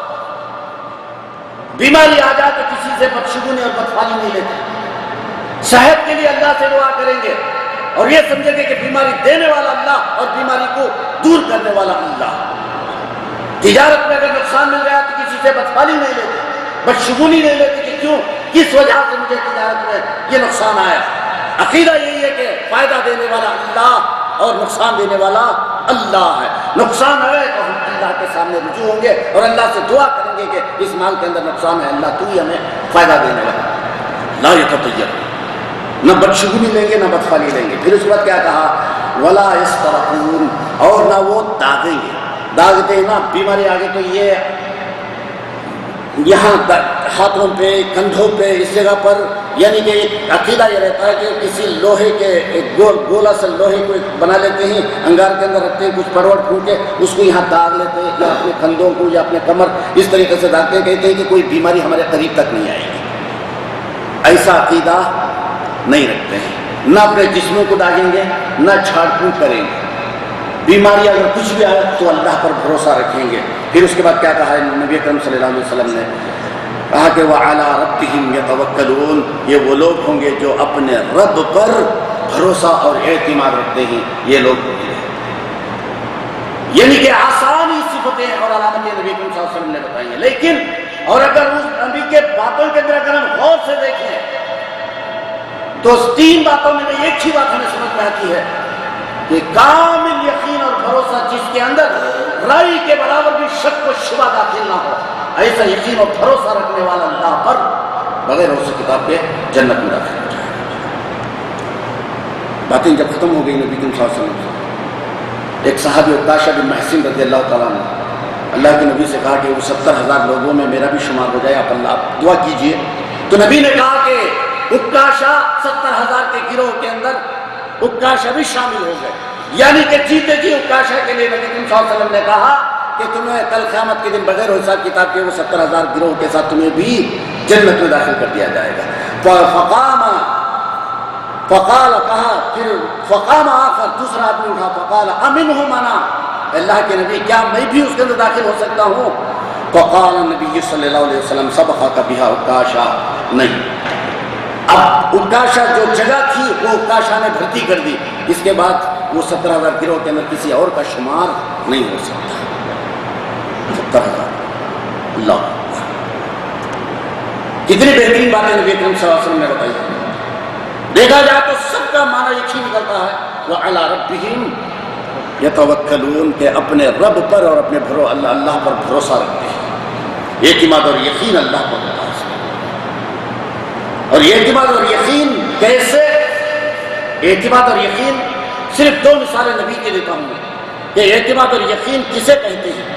بیماری آ جائے تو کسی سے بدشگونی اور بدفالی نہیں لیتے. صحت کے لیے اللہ سے دعا کریں گے اور یہ سمجھیں گے کہ بیماری دینے والا اللہ اور بیماری کو دور کرنے والا اللہ. تجارت میں اگر نقصان مل گیا تو کسی سے بدفالی نہیں لیتے، بدشگونی نہیں لیتے کہ کیوں، کس وجہ سے مجھے تجارت میں یہ نقصان آیا. عقیدہ یہی ہے کہ فائدہ دینے والا اللہ اور نقصان دینے والا اللہ ہے. نقصان آئے تو ہم اللہ کے سامنے رجوع ہوں گے اور اللہ سے دعا کریں گے کہ اس مال کے اندر نقصان ہے، اللہ تو ہی ہمیں فائدہ دینے والا. لا یتطیر، نہ بدشگونی لیں گے نہ بدفالی لیں گے. پھر اس وقت کیا کہا، ولا یسترقون، اور نہ وہ داغیں گے. داغتے نا بیماری آگے تو یہ یہاں ہاتھوں پہ کندھوں پہ اس جگہ پر، یعنی کہ ایک عقیدہ یہ رہتا ہے کہ کسی لوہے کے ایک گولا سے لوہے کو بنا لیتے ہیں، انگار کے اندر رکھتے ہیں، کچھ پروڑ پھونک کے اس کو یہاں داغ لیتے ہیں، یا اپنے کندھوں کو یا اپنے کمر اس طریقے سے داغتے ہیں، کہتے ہیں کہ کوئی بیماری ہمارے قریب تک نہیں آئے گی. ایسا عقیدہ نہیں رکھتے ہیں. نہ اپنے جسموں کو داغیں گے نہ جھاڑ پھونک کریں گے. بیماری اگر کچھ بھی آئے تو اللہ پر بھروسہ رکھیں گے. پھر اس کے بعد کیا کہا ہے نبی اکرم صلی اللہ علیہ وسلم نے، کہا کہ وَعَلَىٰ رَبِّهِمْ يَتَوَكَّلُونَ، یہ وہ لوگ ہوں گے جو اپنے رب پر بھروسہ اور اعتماد رکھتے ہیں. یہ لوگ یعنی کہ آسانی صفتیں اور علامتیں نبی اکرم صلی اللہ علیہ وسلم نے بتائی ہیں. لیکن اور اگر اس نبی کے باتوں کے اندر اگر ہم غور سے دیکھیں تو اس تین باتوں میں ایک ہی بات ہمیں سمجھ میں آتی ہے کہ کامل یقین اور بھروسہ جس کے اندر رائی کے برابر بھی شک و شبہ داخل نہ ہو، ایسا یقین اور بھروسہ رکھنے والا اللہ پر بغیر اس کتاب کے جنت میں داخل ہو جائے. باتیں جب ختم ہو گئی نبی صلی اللہ علیہ وسلم سے، ایک صحابی عکاشہ بن محسن رضی اللہ تعالیٰ نے اللہ کے نبی سے کہا کہ وہ 70,000 لوگوں میں میرا بھی شمار ہو جائے، آپ اللہ دعا کیجئے. تو نبی نے کہا کہ عکاشہ 70,000 کے گروہ کے اندر عکاشہ بھی شامل ہو گئے. یعنی کہ جیتے جی عکاشہ کے لیے نبی صلی اللہ علیہ وسلم نے کہا کہ تمہیں کل قیامت کے دن بغیر حساب کتاب کے وہ 70,000 گروہ کے ساتھ تمہیں بھی جنت میں داخل کر دیا جائے گا. فقال کہا، پھر فقام آخر دوسرا آدمی اٹھا، فقال امنہم انا، اللہ کے نبی کیا میں بھی اس کے اندر داخل ہو سکتا ہوں؟ فقال نبی صلی اللہ علیہ وسلم سبقک بہا عکاشہ، نہیں. اب عکاشہ جو جگہ تھی وہ عکاشہ نے بھرتی کر دی، اس کے بعد وہ 70,000 گروہ کے اندر کسی اور کا شمار نہیں ہو سکتا. 70,000 اللہ. کتنی بہترین باتیں نبی اکرم صلی اللہ علیہ وسلم نے بتائی. دیکھا جائے تو سب کا معنی ایک ہی نکلتا ہے، وَعَلَىٰ رَبِّهِمْ يَتَوَكَّلُونَ، کہ اپنے رب پر اور اپنے اللہ پر بھروسہ رکھتے ہیں. اعتماد اور یقین اللہ پر ہوتا ہے. اور یہ اعتماد اور یقین کیسے؟ اعتماد اور یقین صرف 2 مثالیں نبی کے دیتا ہوں کہ اعتماد اور یقین کسے کہتے ہیں.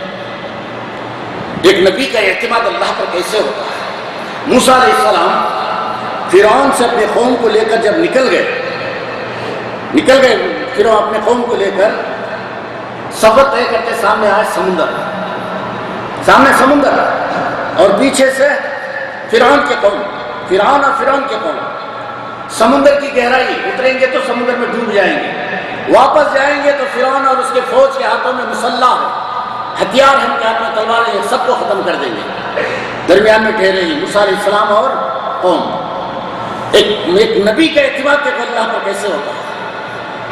ایک نبی کا اعتماد اللہ پر کیسے ہوتا ہے. موسیٰ علیہ السلام فرعون سے اپنے قوم کو لے کر جب نکل گئے فرعون اپنے قوم کو لے کر سفر طے کرتے، سامنے آئے سمندر اور پیچھے سے فرعون اور فرعون کے قوم. سمندر کی گہرائی، اتریں گے تو سمندر میں ڈوب جائیں گے، واپس جائیں گے تو فرعون اور اس کے فوج کے ہاتھوں میں مسلح ہتھیار ہیں، ان کے ہاتھ میں تلواریں ہیں، سب کو ختم کر دیں گے. درمیان میں ٹھہرے ہی موسیٰ علیہ السلام اور قوم. ایک نبی کا اعتماد دیکھو اللہ پر کیسے ہوتا ہے.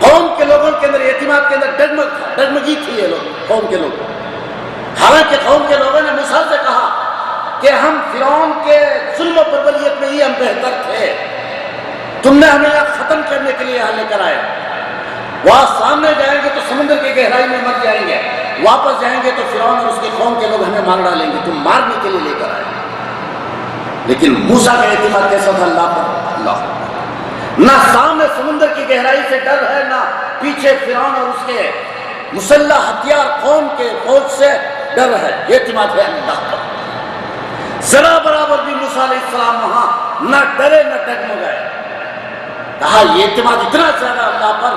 قوم کے لوگوں کے اندر اعتماد کے اندر ڈگمگی تھی. یہ لوگ قوم کے لوگ، حالانکہ قوم کے لوگوں نے موسیٰ سے کہا کہ ہم فرعون کے ظلم و بربریت میں ہی ہم بہتر تھے، تم نے ہمیں یہاں ختم کرنے کے لیے یہاں لے کر آئے. وہاں سامنے جائیں گے تو سمندر کی گہرائی میں مر جائیں گے، واپس جائیں گے تو فرعون اور اس کی قوم کے لوگ ہمیں مار ڈالیں گے، تم مارنے کے لیے لے کر آئے. لیکن موسیٰ کا اعتماد کیسا تھا اللہ پر؟ نہ سامنے سمندر کی گہرائی سے ڈر ہے، نہ پیچھے فرعون اور اس کے مسلح ہتھیار قوم کے فوج سے ڈر ہے. اعتماد ہے اللہ پر. ذرا برابر بھی موسیٰ علیہ السلام وہاں نہ ڈرے نہ ڈگمگائے. کہا یہ اعتماد اتنا زیادہ اللہ پر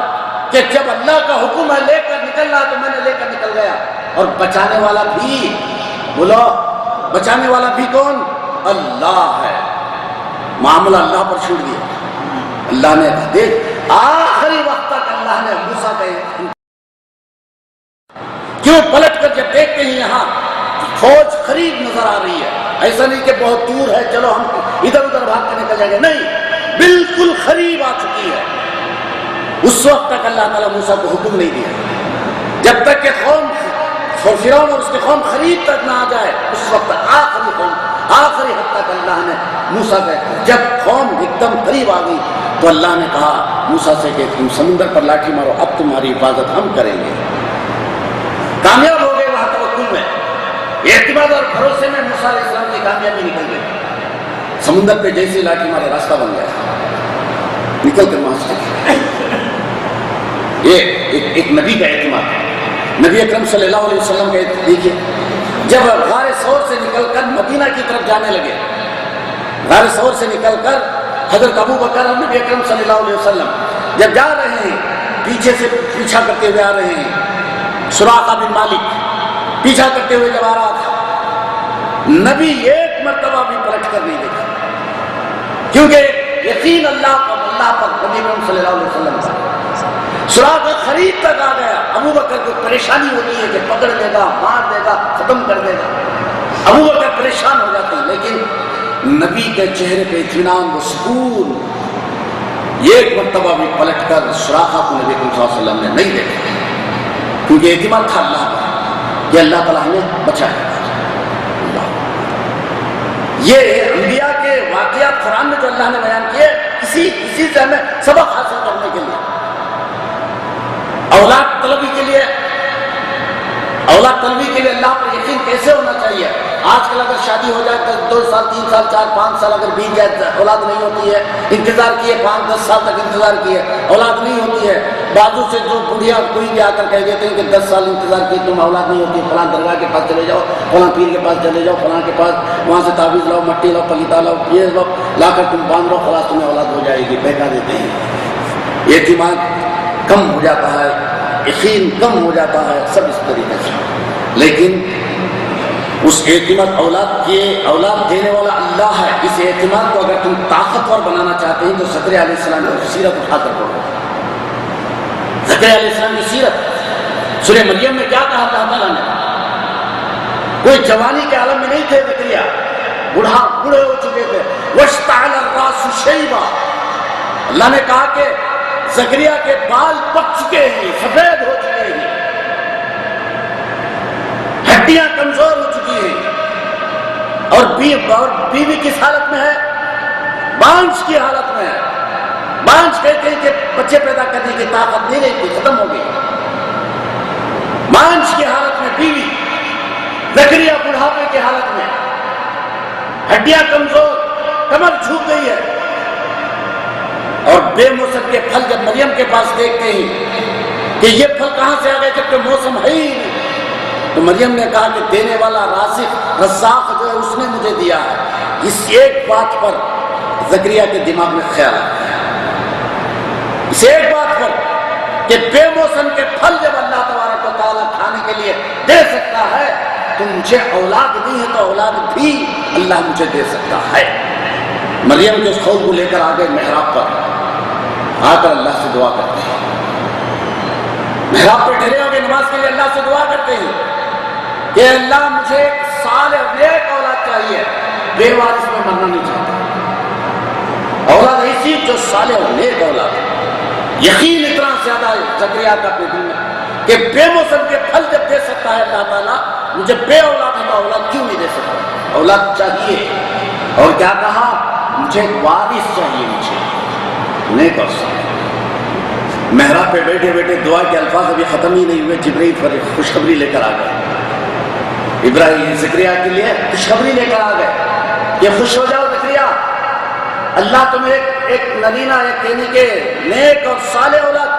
کہ جب اللہ کا حکم ہے لے کر نکلنا تو میں نے لے کر نکل گیا. اور بچانے والا بھی، بولو بچانے والا بھی کون؟ اللہ ہے. معاملہ اللہ پر چھوڑ دیا. اللہ نے دیکھ آخری وقت تک اللہ نے موسیٰ کا کیوں پلٹ کر جب دیکھتے ہیں یہاں فوج قریب نظر آ رہی ہے, ایسا نہیں کہ بہت دور ہے چلو ہم ادھر ادھر بھاگ کے نکل جائیں گے, نہیں بالکل قریب آ چکی ہے. اس وقت تک اللہ تعالیٰ موسیٰ کو حکم نہیں دیا, جب تک کہ قوم فرعون اور اس کی قوم قریب تک نہ آ جائے, اس وقت آخری حد تک اللہ نے موسیٰ کا. جب قوم ایک دم قریب آ گئی تو اللہ نے کہا موسیٰ سے کہ تم سمندر پر لاٹھی مارو, اب تمہاری حفاظت ہم کریں گے. کامیاب ہو گئے وہاں توکل میں, اعتماد اور بھروسے میں موسیٰ علیہ السلام کی کامیابی نکل گئی. سمندر پہ جیسے لاٹھی مارے راستہ بن گیا, نکل کر وہاں سے. یہ ایک نبی کا اعتماد. نبی اکرم صلی اللہ علیہ وسلم کا دیکھیے, جب غار ثور سے نکل کر مدینہ کی طرف جانے لگے, غار ثور سے نکل کر حضرت ابو بکر اور نبی اکرم صلی اللہ علیہ وسلم جب جا رہے ہیں, پیچھے سے پیچھا کرتے ہوئے آ رہے ہیں. سراقہ بن مالک پیچھا کرتے ہوئے جب آ رہا تھا, نبی ایک مرتبہ بھی پلٹ کر نہیں دیکھا, کیونکہ یقین اللہ پر نبی اکرم صلی اللہ علیہ وسلم کا. سراقہ قریب تک آ گیا, ابو بکر کو پریشانی ہوتی ہے کہ پکڑ لے گا, مار دے گا, ختم کر دے گا. ابو بکر پریشان ہو جاتے ہیں, لیکن نبی کے چہرے پہ اطمینان و سکون. ایک مرتبہ بھی پلٹ کر سراقہ کو نبی صلی اللہ علیہ وسلم نے نہیں دیکھا, کیونکہ اعتماد تھا اللہ پر کہ اللہ تعالیٰ ہمیں بچائے. یہ انبیاء کے واقعات قرآن میں جو اللہ نے بیان کیے, اسی سے ہمیں سبق حاصل کرنے کے لیے, اولاد طلبی کے لیے اللہ پر یقین کیسے ہونا چاہیے. آج کل اگر شادی ہو جائے 2 سال 3 سال 4 5 سال اگر بیت جائے, اولاد نہیں ہوتی ہے, انتظار کیے 5 10 سال تک انتظار کیے, اولاد نہیں ہوتی ہے. بازو سے جو بڑھیا کوئی بھی آ کر کہہ دیتے ہیں کہ 10 سال انتظار کیے تم اولاد نہیں ہوتی, فلاں درگاہ کے پاس چلے جاؤ, فلاں پیر کے پاس چلے جاؤ, فلاں کے پاس وہاں سے تعویذ لاؤ, مٹی لاؤ, پلیتا لاؤ, یہ لاؤ, لا کر تم باندھ لو, خلاص تمہیں اولاد ہو جائے گی. بہکا دیتے ہیں. اعتماد کم ہو جاتا ہے, یقین کم ہو جاتا ہے, سب اس طریقے سے. لیکن اس اعتماد اولاد دینے والا اللہ ہے. اس اعتماد کو اگر تم طاقتور بنانا چاہتے ہیں تو زکریا علیہ السلام کی سیرت اٹھا کر پڑھو. زکریا علیہ السلام کی سیرت, سورہ مریم میں کیا کہا اللہ تعالیٰ نے, کوئی جوانی کے عالم میں نہیں تھے زکریا, بوڑھے ہو چکے تھے. واشتعل الراس شیبا, اللہ نے کہا کہ زکریا کے بال پک چکے ہیں, سفید ہو چکے ہیں, ہڈیاں کمزور ہو چکی ہیں, اور بیوی کس حالت میں ہے, بانجھ کی حالت میں ہے. بانجھ کہتے ہیں کہ بچے پیدا کرنے کی طاقت نہیں رہتی, ختم ہو گئی. بانجھ کی حالت میں بیوی, زکریا بڑھاپے کی حالت میں, ہڈیاں کمزور, کمر جھک گئی ہے. اور بے موسم کے پھل جب مریم کے پاس دیکھتے ہیں کہ یہ پھل کہاں سے آ گئے جب کہ موسم ہے ہی نہیں, تو مریم نے کہا کہ دینے والا رزاق جو ہے اس نے مجھے دیا ہے. اس ایک بات پر زکریا کے دماغ میں خیال آیا, اس ایک بات پر کہ بے موسم کے پھل جب اللہ تبارک و تعالیٰ کھانے کے لیے دے سکتا ہے تو مجھے اولاد نہیں ہے تو اولاد بھی اللہ مجھے دے سکتا ہے. مریم کے اس خوف کو لے کر آ گئے محراب پر, آ کر اللہ سے دعا کرتے ہیں. محراب پہ ٹھہرے ہو گئے نماز کے لیے, اللہ سے دعا کرتے ہیں کہ اللہ مجھے ایک صالح نیک اولاد چاہیے, بے وارث میں مرنا نہیں چاہتا. اولاد ایسی جو صالح اور نیک اولاد ہے. یقین اتنا زیادہ ہے زکریا کا اپنے دل میں کہ بے موسم کے پھل جب دے سکتا ہے اللہ تعالیٰ, مجھے بے اولاد ہے تو اولاد کیوں نہیں دے سکتا, اولاد چاہیے. اور کیا کہا, مجھے ایک وارث چاہیے, مجھے نیک اور صالح. محراب پہ بیٹھے بیٹھے دعا کے الفاظ ابھی ختم ہی نہیں ہوئے, جبرائیل پر خوشخبری لے کر آ گئے. ابراہیم زکریا کے لیے خوشخبری لے کر آ گئے کہ خوش ہو جاؤ زکریا, اللہ تمہیں ایک نرینہ, ایک کہنے کے نیک اور صالح اولاد,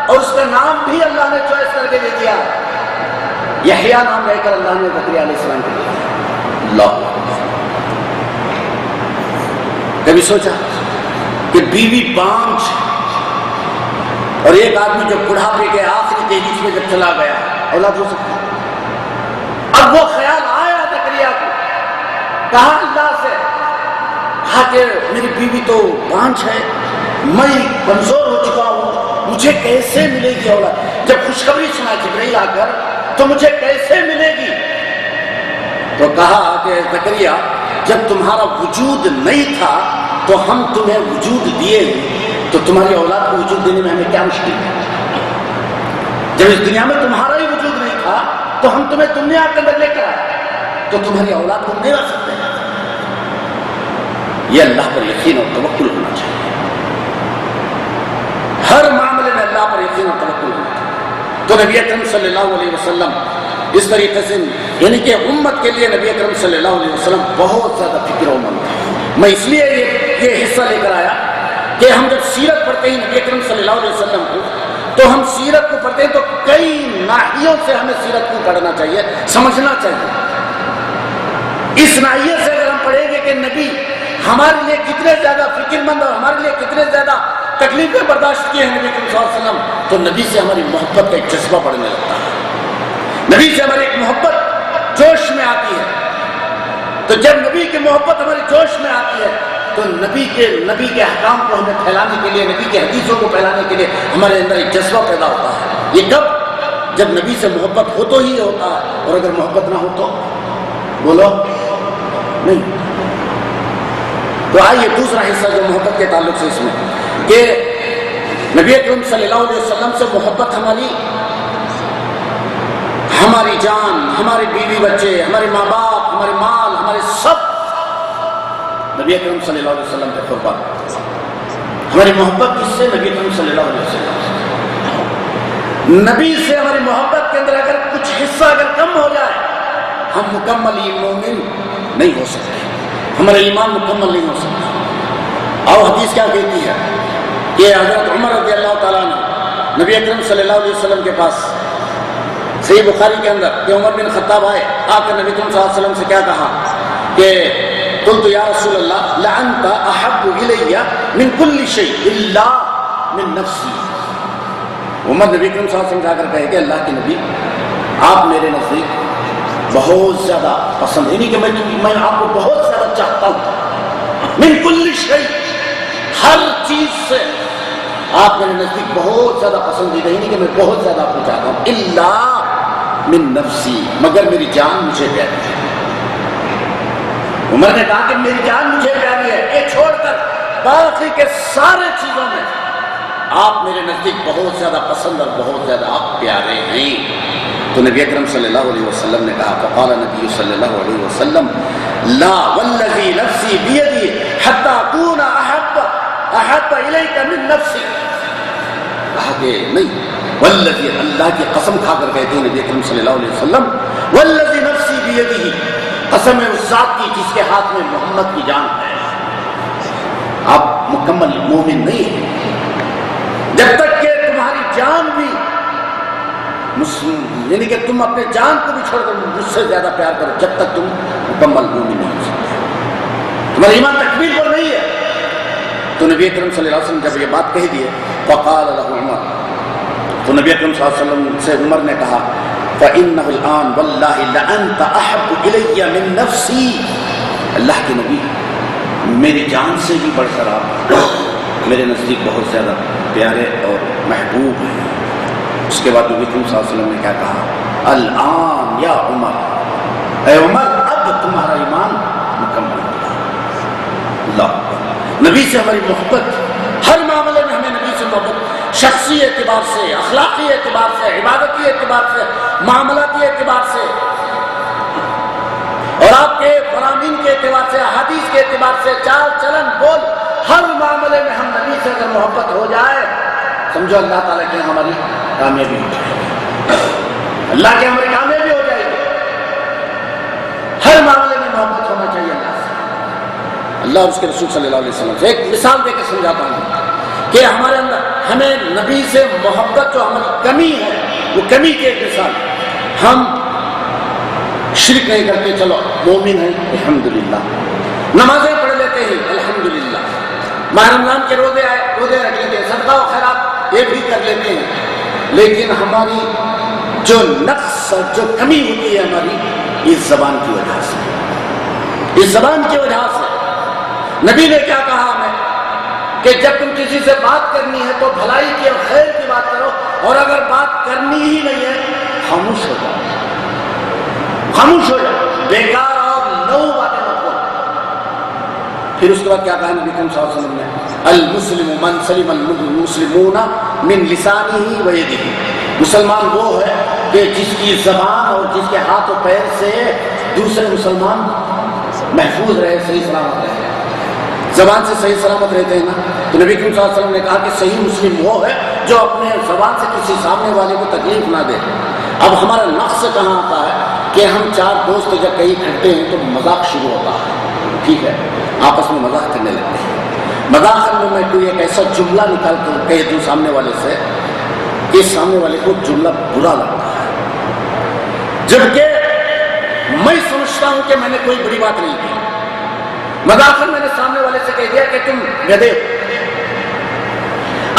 اور اس کا نام بھی اللہ نے چوائس کر کے دے دیا. یحییٰ نام لے کر اللہ نے زکریا علیہ السلام کو دیا. اللہ, کبھی سوچا کہ بیوی بانجھ اور ایک آدمی جو بڑھاپے کے آخری تیجیز میں جب چلا گیا, اولاد ہو سکتی. اب وہ خیال آیا زکریا کو, کہا اللہ سے کہا کہ میری بیوی تو بانجھ ہے، میں کمزور ہو چکا ہوں، مجھے کیسے ملے گی اولاد؟ جب خوشخبری سنا جبرائیل آ کر تو مجھے کیسے ملے گی؟ تو کہا کہ زکریا جب تمہارا وجود نہیں تھا تو ہم تمہیں وجود دیے، تو تمہاری اولاد کو وجود دینے میں ہمیں کیا مشکل ہے؟ جب اس دنیا میں تمہارا ہی وجود نہیں تھا تو ہم تمہیں دنیا کے اندر لے کر آئے، تو تمہاری اولاد کو دے سکتے ہیں۔ یہ اللہ پر یقین اور توکل ہونا چاہیے، ہر معاملے میں اللہ پر یقین اور توکل ہونا چاہیے۔ تو نبی اکرم صلی اللہ علیہ وسلم اس طریقے سے یعنی کہ امت کے لیے نبی اکرم صلی اللہ علیہ وسلم بہت زیادہ فکر و مند تھے۔ میں اس لیے یہ حصہ لے کر آیا کہ ہم جب سیرت پڑھتے ہیں نبی اکرم صلی اللہ علیہ وسلم کو، تو ہم سیرت کو پڑھتے ہیں تو کئی ناحیوں سے ہمیں سیرت کو پڑھنا چاہیے، سمجھنا چاہیے۔ اس ناحیے سے اگر ہم پڑھیں گے کہ نبی ہمارے لیے کتنے زیادہ فکر مند اور ہمارے لیے کتنے زیادہ تکلیفیں برداشت کیے ہیں نبی کریم صلی اللہ علیہ وسلم، تو نبی سے ہماری محبت کا ایک جذبہ بڑھنے لگتا ہے، نبی سے ہماری ایک محبت جوش میں آتی ہے۔ تو جب نبی کی محبت ہماری جوش میں آتی ہے تو نبی کے احکام کو ہمیں پھیلانے کے لیے، نبی کے حدیثوں کو پھیلانے کے لیے ہمارے اندر ایک جذبہ پیدا ہوتا ہے۔ یہ کب؟ جب نبی سے محبت ہو تو ہی ہوتا ہے، اور اگر محبت نہ ہو تو بولو نہیں۔ تو آئیے دوسرا حصہ جو محبت کے تعلق سے اس میں کہ نبی اکرم صلی اللہ علیہ وسلم سے محبت ہماری جان، ہمارے بیوی بچے، ہمارے ماں باپ، ہمارے مال، ہمارے سب نبی اکرم صلی اللہ علیہ وسلم کے قربان۔ ہماری محبت کس سے؟ نبی اکرم صلی اللہ علیہ وسلم سے۔ نبی سے ہماری محبت کے اندر اگر کچھ حصہ اگر کم ہو جائے، ہم مکمل مومن نہیں ہو سکتے، ہمارا ایمان مکمل نہیں ہو سکتا۔ اور حدیث کیا کہتی ہے کہ حضرت عمر رضی اللہ تعالیٰ نے نبی اکرم صلی اللہ علیہ وسلم کے پاس، صحیح بخاری کے اندر، کہ عمر بن خطاب آئے، آ کر نبی اکرم صلی اللہ علیہ وسلم سے کیا کہا کہ قلت یا رسول اللہ لعنت احب الی من کل شیء الا من نفسی۔ عمر نبی اکرم صلی اللہ علیہ وسلم جا کر کہے کہ اللہ کے نبی آپ میرے نزدیک بہت زیادہ پسند، یعنی کہ میں آپ کو بہت زیادہ چاہتا ہوں، من کل شیء، ہر چیز سے آپ میرے نزدیک بہت زیادہ پسندیدہ، یعنی کہ میں بہت زیادہ آپ کو چاہتا ہوں، الا من نفسی، مگر میری جان مجھے پیاری ہے۔ عمر نے کہا کہ میری جان مجھے پیاری ہے، یہ چھوڑ کر باقی کے سارے چیزوں میں آپ میرے نزدیک بہت زیادہ پسند اور بہت زیادہ آپ پیارے ہیں۔ تو نبی اکرم صلی اللہ علیہ وسلم نے کہا، فقال نبی صلی اللہ علیہ وسلم لا والذی نفسی بیدی حتی اکون احب الیک من نفسی۔ کہا کہ نہیں، والذی، اللہ کی قسم کھا کر کہتے ہیں نبی اکرم صلی اللہ علیہ وسلم، والذی نفسی بیدی، قسم ہے اس ذات کی جس کے ہاتھ میں محمد کی جان ہے۔ آپ مکمل مومن نہیں ہیں جب تک کہ تمہاری جان بھی یعنی کہ تم اپنے جان کو بھی چھوڑ کر مجھ سے زیادہ پیار کرو، جب تک تم مکمل مومن نہیں ہو سکتے، تمہارا ایمان تکمیل پر نہیں ہے۔ تو نبی اکرم صلی اللہ علیہ وسلم جب یہ بات کہہ دیے، فقال له عمر، تو نبی اکرم صلی اللہ علیہ وسلم سے عمر نے کہا، فإنه الآن واللہ لأنت احب الی من نفسی، اللہ کے نبی میری جان سے بھی بڑھ کر آپ میرے نزدیک بہت زیادہ پیارے اور محبوب ہیں۔ اس کے بعد نبی کریم صلی اللہ علیہ وسلم نے کیا کہا، الآن یا عمر، اے عمر اب تمہارا ایمان مکمل ہوا۔ اللہ، نبی سے ہماری محبت، ہر معاملے میں ہمیں نبی سے محبت، شخصی اعتبار سے، اخلاقی اعتبار سے، عبادتی اعتبار سے، معاملاتی اعتبار سے، اور آپ کے فرامین کے اعتبار سے، احادیث کے اعتبار سے، چال چلن بول، ہر معاملے میں ہم نبی سے اگر محبت ہو جائے، سمجھو اللہ تعالیٰ کی ہماری کامیابی ہو جائے گی، اللہ کی ہماری کامیابی ہو جائے گی۔ ہر معاملے میں محبت ہونا چاہیے اللہ سے، اللہ اور اس کے رسول صلی اللہ علیہ وسلم سے۔ ایک مثال دے کے سمجھاتا ہوں کہ ہمارے اندر ہمیں نبی سے محبت جو ہماری کمی ہے، وہ کمی کی ایک مثال، ہم شرک نہیں کرتے، چلو مومن ہیں الحمدللہ، نمازیں پڑھ لیتے ہیں الحمدللہ، ماہ رمضان کے روزے رکھ لیتے ہیں، صدقہ و خیرات یہ بھی کر لیتے ہیں، لیکن ہماری جو نقص اور جو کمی ہوتی ہے ہماری اس زبان کی وجہ سے، اس زبان کی وجہ سے نبی نے کیا کہا ہمیں کہ جب تم کسی سے بات کرنی ہے تو بھلائی کی اور خیر کی بات کرو، اور اگر بات کرنی ہی نہیں ہے خاموش ہو جاؤ، خاموش ہو جاؤ، بیکار اور نو باتیں مت کرو۔ پھر اس کے بعد کیا کہا نبی کریم صلی اللہ علیہ وسلم نے؟ المسلم من سلم المسلمون من لسانہ و یدہ، مسلمان وہ ہے کہ جس کی زبان اور جس کے ہاتھ و پیر سے دوسرے مسلمان محفوظ رہے، صحیح سلامت رہے۔ زبان سے صحیح سلامت رہتے ہیں نا، تو نبی کریم صلی اللہ علیہ وسلم نے کہا کہ صحیح مسلم وہ ہے جو اپنے زبان سے کسی سامنے والے کو تکلیف نہ دے۔ اب ہمارا نقص کہاں آتا ہے کہ ہم چار دوست جب کہیں کھڑتے ہیں تو مذاق شروع ہوتا ہے، ٹھیک ہے، آپس میں مذاق کرنے لگتے ہیں۔ مذاق کرنے میں کوئی ایک ایسا جملہ نکال کر کہہ دوں سامنے والے سے کہ سامنے والے کو جملہ برا لگتا ہے، جبکہ میں سمجھتا ہوں کہ میں نے کوئی بڑی بات نہیں کی۔ مذاق میں نے سامنے والے سے کہہ دیا کہ تم گدھے ہو،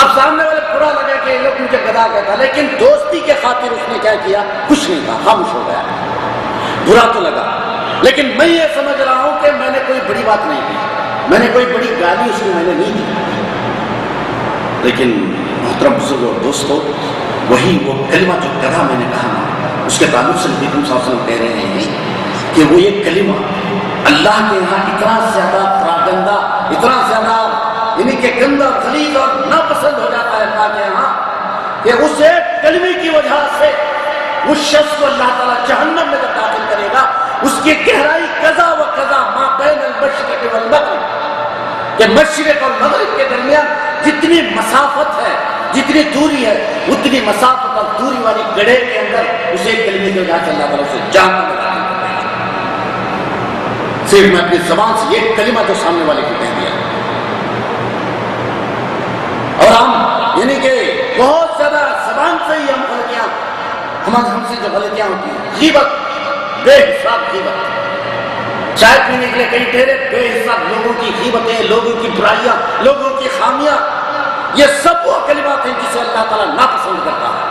اب سامنے والے برا لگا کہ یہ لوگ مجھے گدھا کہتا، لیکن دوستی کے خاطر اس نے کیا کیا؟ کچھ نہیں کہا، خاموش ہو گیا۔ برا تو لگا، لیکن میں یہ سمجھ رہا ہوں کہ میں نے کوئی بڑی بات نہیں کی، میں نے کوئی بڑی گالی اس کو میں نے نہیں دی۔ لیکن محترم بزرگ اور دوستو، وہی وہ کلمہ جو گدھا میں نے کہا اس کے تعلق سے نبی کریم صلی اللہ علیہ وسلم کہہ رہے ہیں کہ وہ یہ کلمہ اللہ کے یہاں اتنا زیادہ پراگندہ، اتنا زیادہ یعنی کہ گندا، غلیظ اور ناپسند ہو جاتا ہے اللہ کے یہاں کہ اس ایک کلمے کی وجہ سے اس شخص کو اللہ تعالیٰ جہنم میں جب داخل کرے گا، اس کی گہرائی قضا و قضا ما بین المشرق والمغرب، کہ مشرق اور مغرب کے درمیان جتنی مسافت ہے، جتنی دوری ہے، اتنی مسافت اور دوری والی گڑھے کے اندر اسے ایک کلمے کی وجہ سے اللہ تعالیٰ اسے جہنم میں داخل کرے گا۔ صرف میں اپنی زبان سے یہ کلمہ جو سامنے والے کو کہہ دیا، اور ہم یعنی کہ بہت زیادہ زبان سے ہی ہم غلطیاں، ہم سے جو غلطیاں ہوتی ہیں، غیبت، بے حساب غیبت، چائے پینے کے لیے کئی ٹھہرے، بے حساب لوگوں کی غیبتیں، لوگوں کی برائیاں، لوگوں کی خامیاں، یہ سب وہ کلمات ہیں جسے اللہ تعالیٰ ناپسند کرتا ہے۔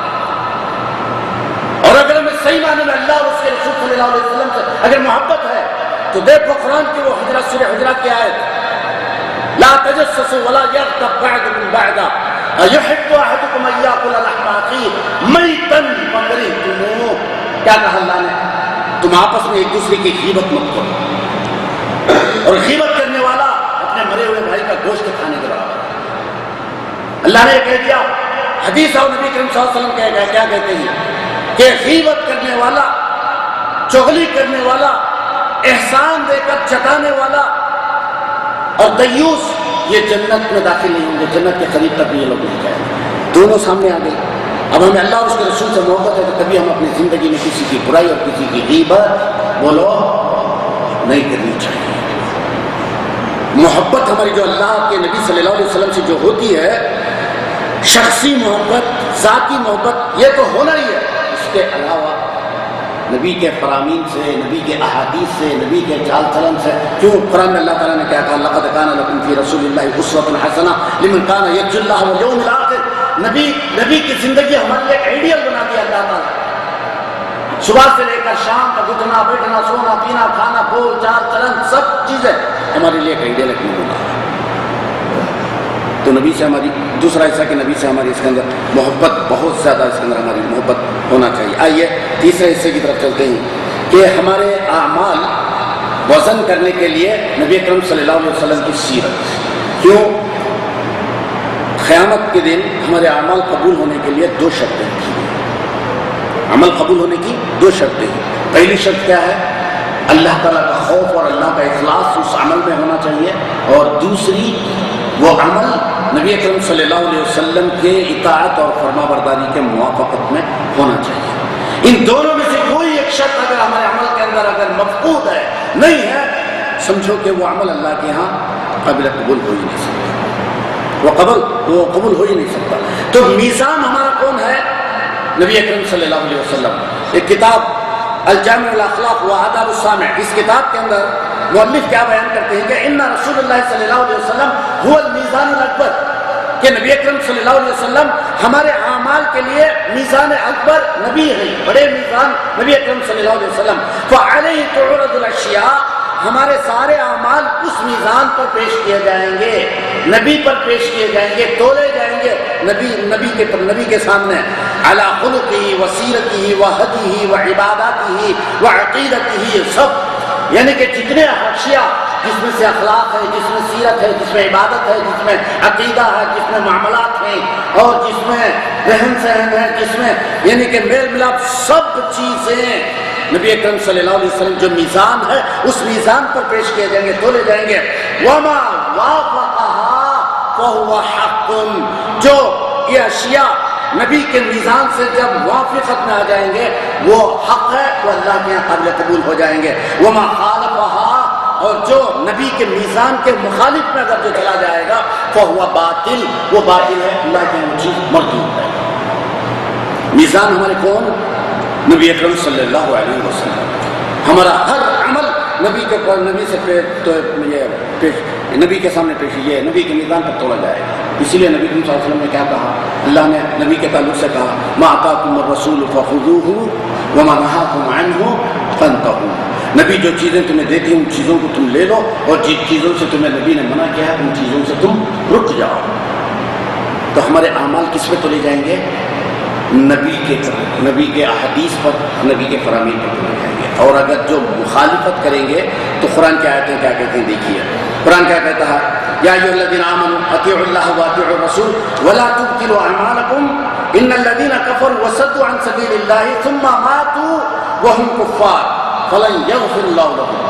اور اگر ہمیں صحیح معنی میں اللہ اور اس کے رسول صلی اللہ علیہ وسلم سے اگر محبت ہے تو دیکھو قرآن کی وہ حجرات، سورہ حجرات کی آیت، لا تجسسوا ولا یغتب بعضکم بعضا ایحب احدکم ان یاکل لحم اخیہ میتا فکرہتموہ۔ کیا کہا اللہ نے؟ تم آپس میں ایک دوسرے کی غیبت مت کرو، اور غیبت کرنے والا اپنے مرے ہوئے بھائی کا گوشت کھانے کے برابر۔ اللہ نے کہہ دیا، حدیث اور نبی کریم صلی اللہ علیہ وسلم کیا کہتے ہیں کہ غیبت کرنے والا، چغلی کرنے والا، احسان دے کر جتانے والا اور دیوس، یہ جنت میں داخل نہیں ہوں گے، جنت کے قریب تک یہ لوگ نہیں جائیں گے۔ دونوں سامنے آ گئے۔ اب ہمیں اللہ اور اس کے رسول سے محبت ہے تو کبھی ہم اپنی زندگی میں کسی کی برائی اور کسی کی غیبت بولو نہیں کرنی چاہیے۔ محبت ہماری جو اللہ کے نبی صلی اللہ علیہ وسلم سے جو ہوتی ہے، شخصی محبت، ذاتی محبت، یہ تو ہونا ہی ہے۔ اس کے علاوہ نبی کے فرامین سے، نبی کے احادیث سے، نبی کے چال چلن سے، کیوں قرآن میں اللہ تعالیٰ نے کیا کہا؟ لقد کان لکم فی رسول اللہ اسوۃ حسنہ لمن کان یرجو اللہ والیوم الآخر۔ نبی کی زندگی ہمارے لیے آئیڈیل بنا دیا اللہ تعالیٰ۔ صبح سے لے کر شام تک اٹھنا بیٹھنا، سونا پینا، کھانا، بول چال چلن، سب چیزیں ہمارے لیے آئیڈیل بنا۔ تو نبی سے ہماری دوسرا حصہ کہ نبی سے ہماری اس کے اندر محبت بہت زیادہ، اس کے اندر ہماری محبت ہونا چاہیے۔ آئیے تیسرے حصے کی طرف چلتے ہیں کہ ہمارے اعمال وزن کرنے کے لیے نبی اکرم صلی اللہ علیہ وسلم کی سیرت۔ کیوں؟ قیامت کے دن ہمارے اعمال قبول ہونے کے لیے دو شرطیں تھیں۔ عمل قبول ہونے کی دو شرطیں ہیں۔ پہلی شرط کیا ہے؟ اللہ تعالیٰ کا خوف اور اللہ کا اخلاص اس عمل میں ہونا چاہیے، اور دوسری وہ عمل نبی اکرم صلی اللہ علیہ وسلم کے اطاعت اور فرما برداری کے موافقت میں ہونا چاہیے۔ ان دونوں میں سے کوئی ایک شرط اگر ہمارے عمل کے اندر اگر مفقود ہے، نہیں ہے، سمجھو کہ وہ عمل اللہ کے ہاں قابل قبول ہو ہی نہیں سکتا، وہ قبول ہو ہی نہیں سکتا۔ تو میزان ہمارا کون ہے؟ نبی اکرم صلی اللہ علیہ وسلم۔ ایک کتاب الجامع الاخلاق و آداب السامع، اس کتاب کے اندر مؤلف کیا بیان کرتے ہیں کہ ان رسول اللہ صلی اللہ علیہ وسلم هو المیزان الاکبر، کہ نبی اکرم صلی اللہ علیہ وسلم ہمارے اعمال کے لیے میزان اکبر نبی ہیں، بڑے میزان نبی اکرم صلی اللہ علیہ وسلم۔ فعلیہ تعرض الاشیاء، ہمارے سارے اعمال اس میزان پر پیش کیے جائیں گے، نبی پر پیش کیے جائیں گے، تولے جائیں گے نبی کے سامنے، علی خلقہ وسیرتہ وہدیہ وعباداتہ وعقیدتہ، سب یعنی کہ جتنے اشیاء جس میں سے اخلاق ہے، جس میں سیرت ہے، جس میں عبادت ہے، جس میں عقیدہ ہے، جس میں معاملات ہیں اور جس میں رہن سہن ہے، جس میں یعنی کہ میل ملاپ، سب چیزیں نبی اکرم صلی اللہ علیہ وسلم جو میزان ہے اس میزان پر پیش کیے جائیں گے، تولے جائیں گے۔ وما وافقها فهو حق، جو یہ اشیاء نبی کے میزان سے جب وافقت میں آ جائیں گے وہ حق ہے، وہ اللہ کے یہاں قابل قبول ہو جائیں گے۔ وما خالفها، اور جو نبی کے میزان کے مخالف میں اگر جو چلا جائے گا فهو باطل، وہ باطل ہے، اللہ کے یہاں چیز مردود ہے۔ میزان ہمارے کون؟ نبی اکرم صلی اللہ علیہ وسلم۔ ہمارا ہر عمل نبی کے نبی کے سامنے پیش، یہ نبی کے میزان پر تولا جائے گا۔ اسی لیے نبی صلی اللہ علیہ وسلم نے کیا کہا؟ اللہ نے نبی کے تعلق سے کہا ما آتاکم الرسول فخذوہ وما نہاکم عنہ فانتہوا، نبی جو چیزیں تمہیں دیتی ان چیزوں کو تم لے لو، اور جن چیزوں سے تمہیں نبی نے منع کیا ہے ان چیزوں سے تم رک جاؤ۔ تو ہمارے اعمال کس پہ تولے جائیں گے؟ نبی کے احادیث پر، نبی کے فرامین پر تولے جائیں گے۔ اور اگر جو مخالفت کریں گے تو قرآن کی آیتیں کیا کہتے ہیں دیکھیے، قرآن کیا کہتا ہے؟ یا ایھا الذین آمنوا اطیعوا اللہ واطیعوا الرسول ولا تبطلوا اعمالکم ان الذین کفروا وصدوا عن سبیل اللہ ثم ماتوا وهم کفار فلن یغفر اللہ لهم۔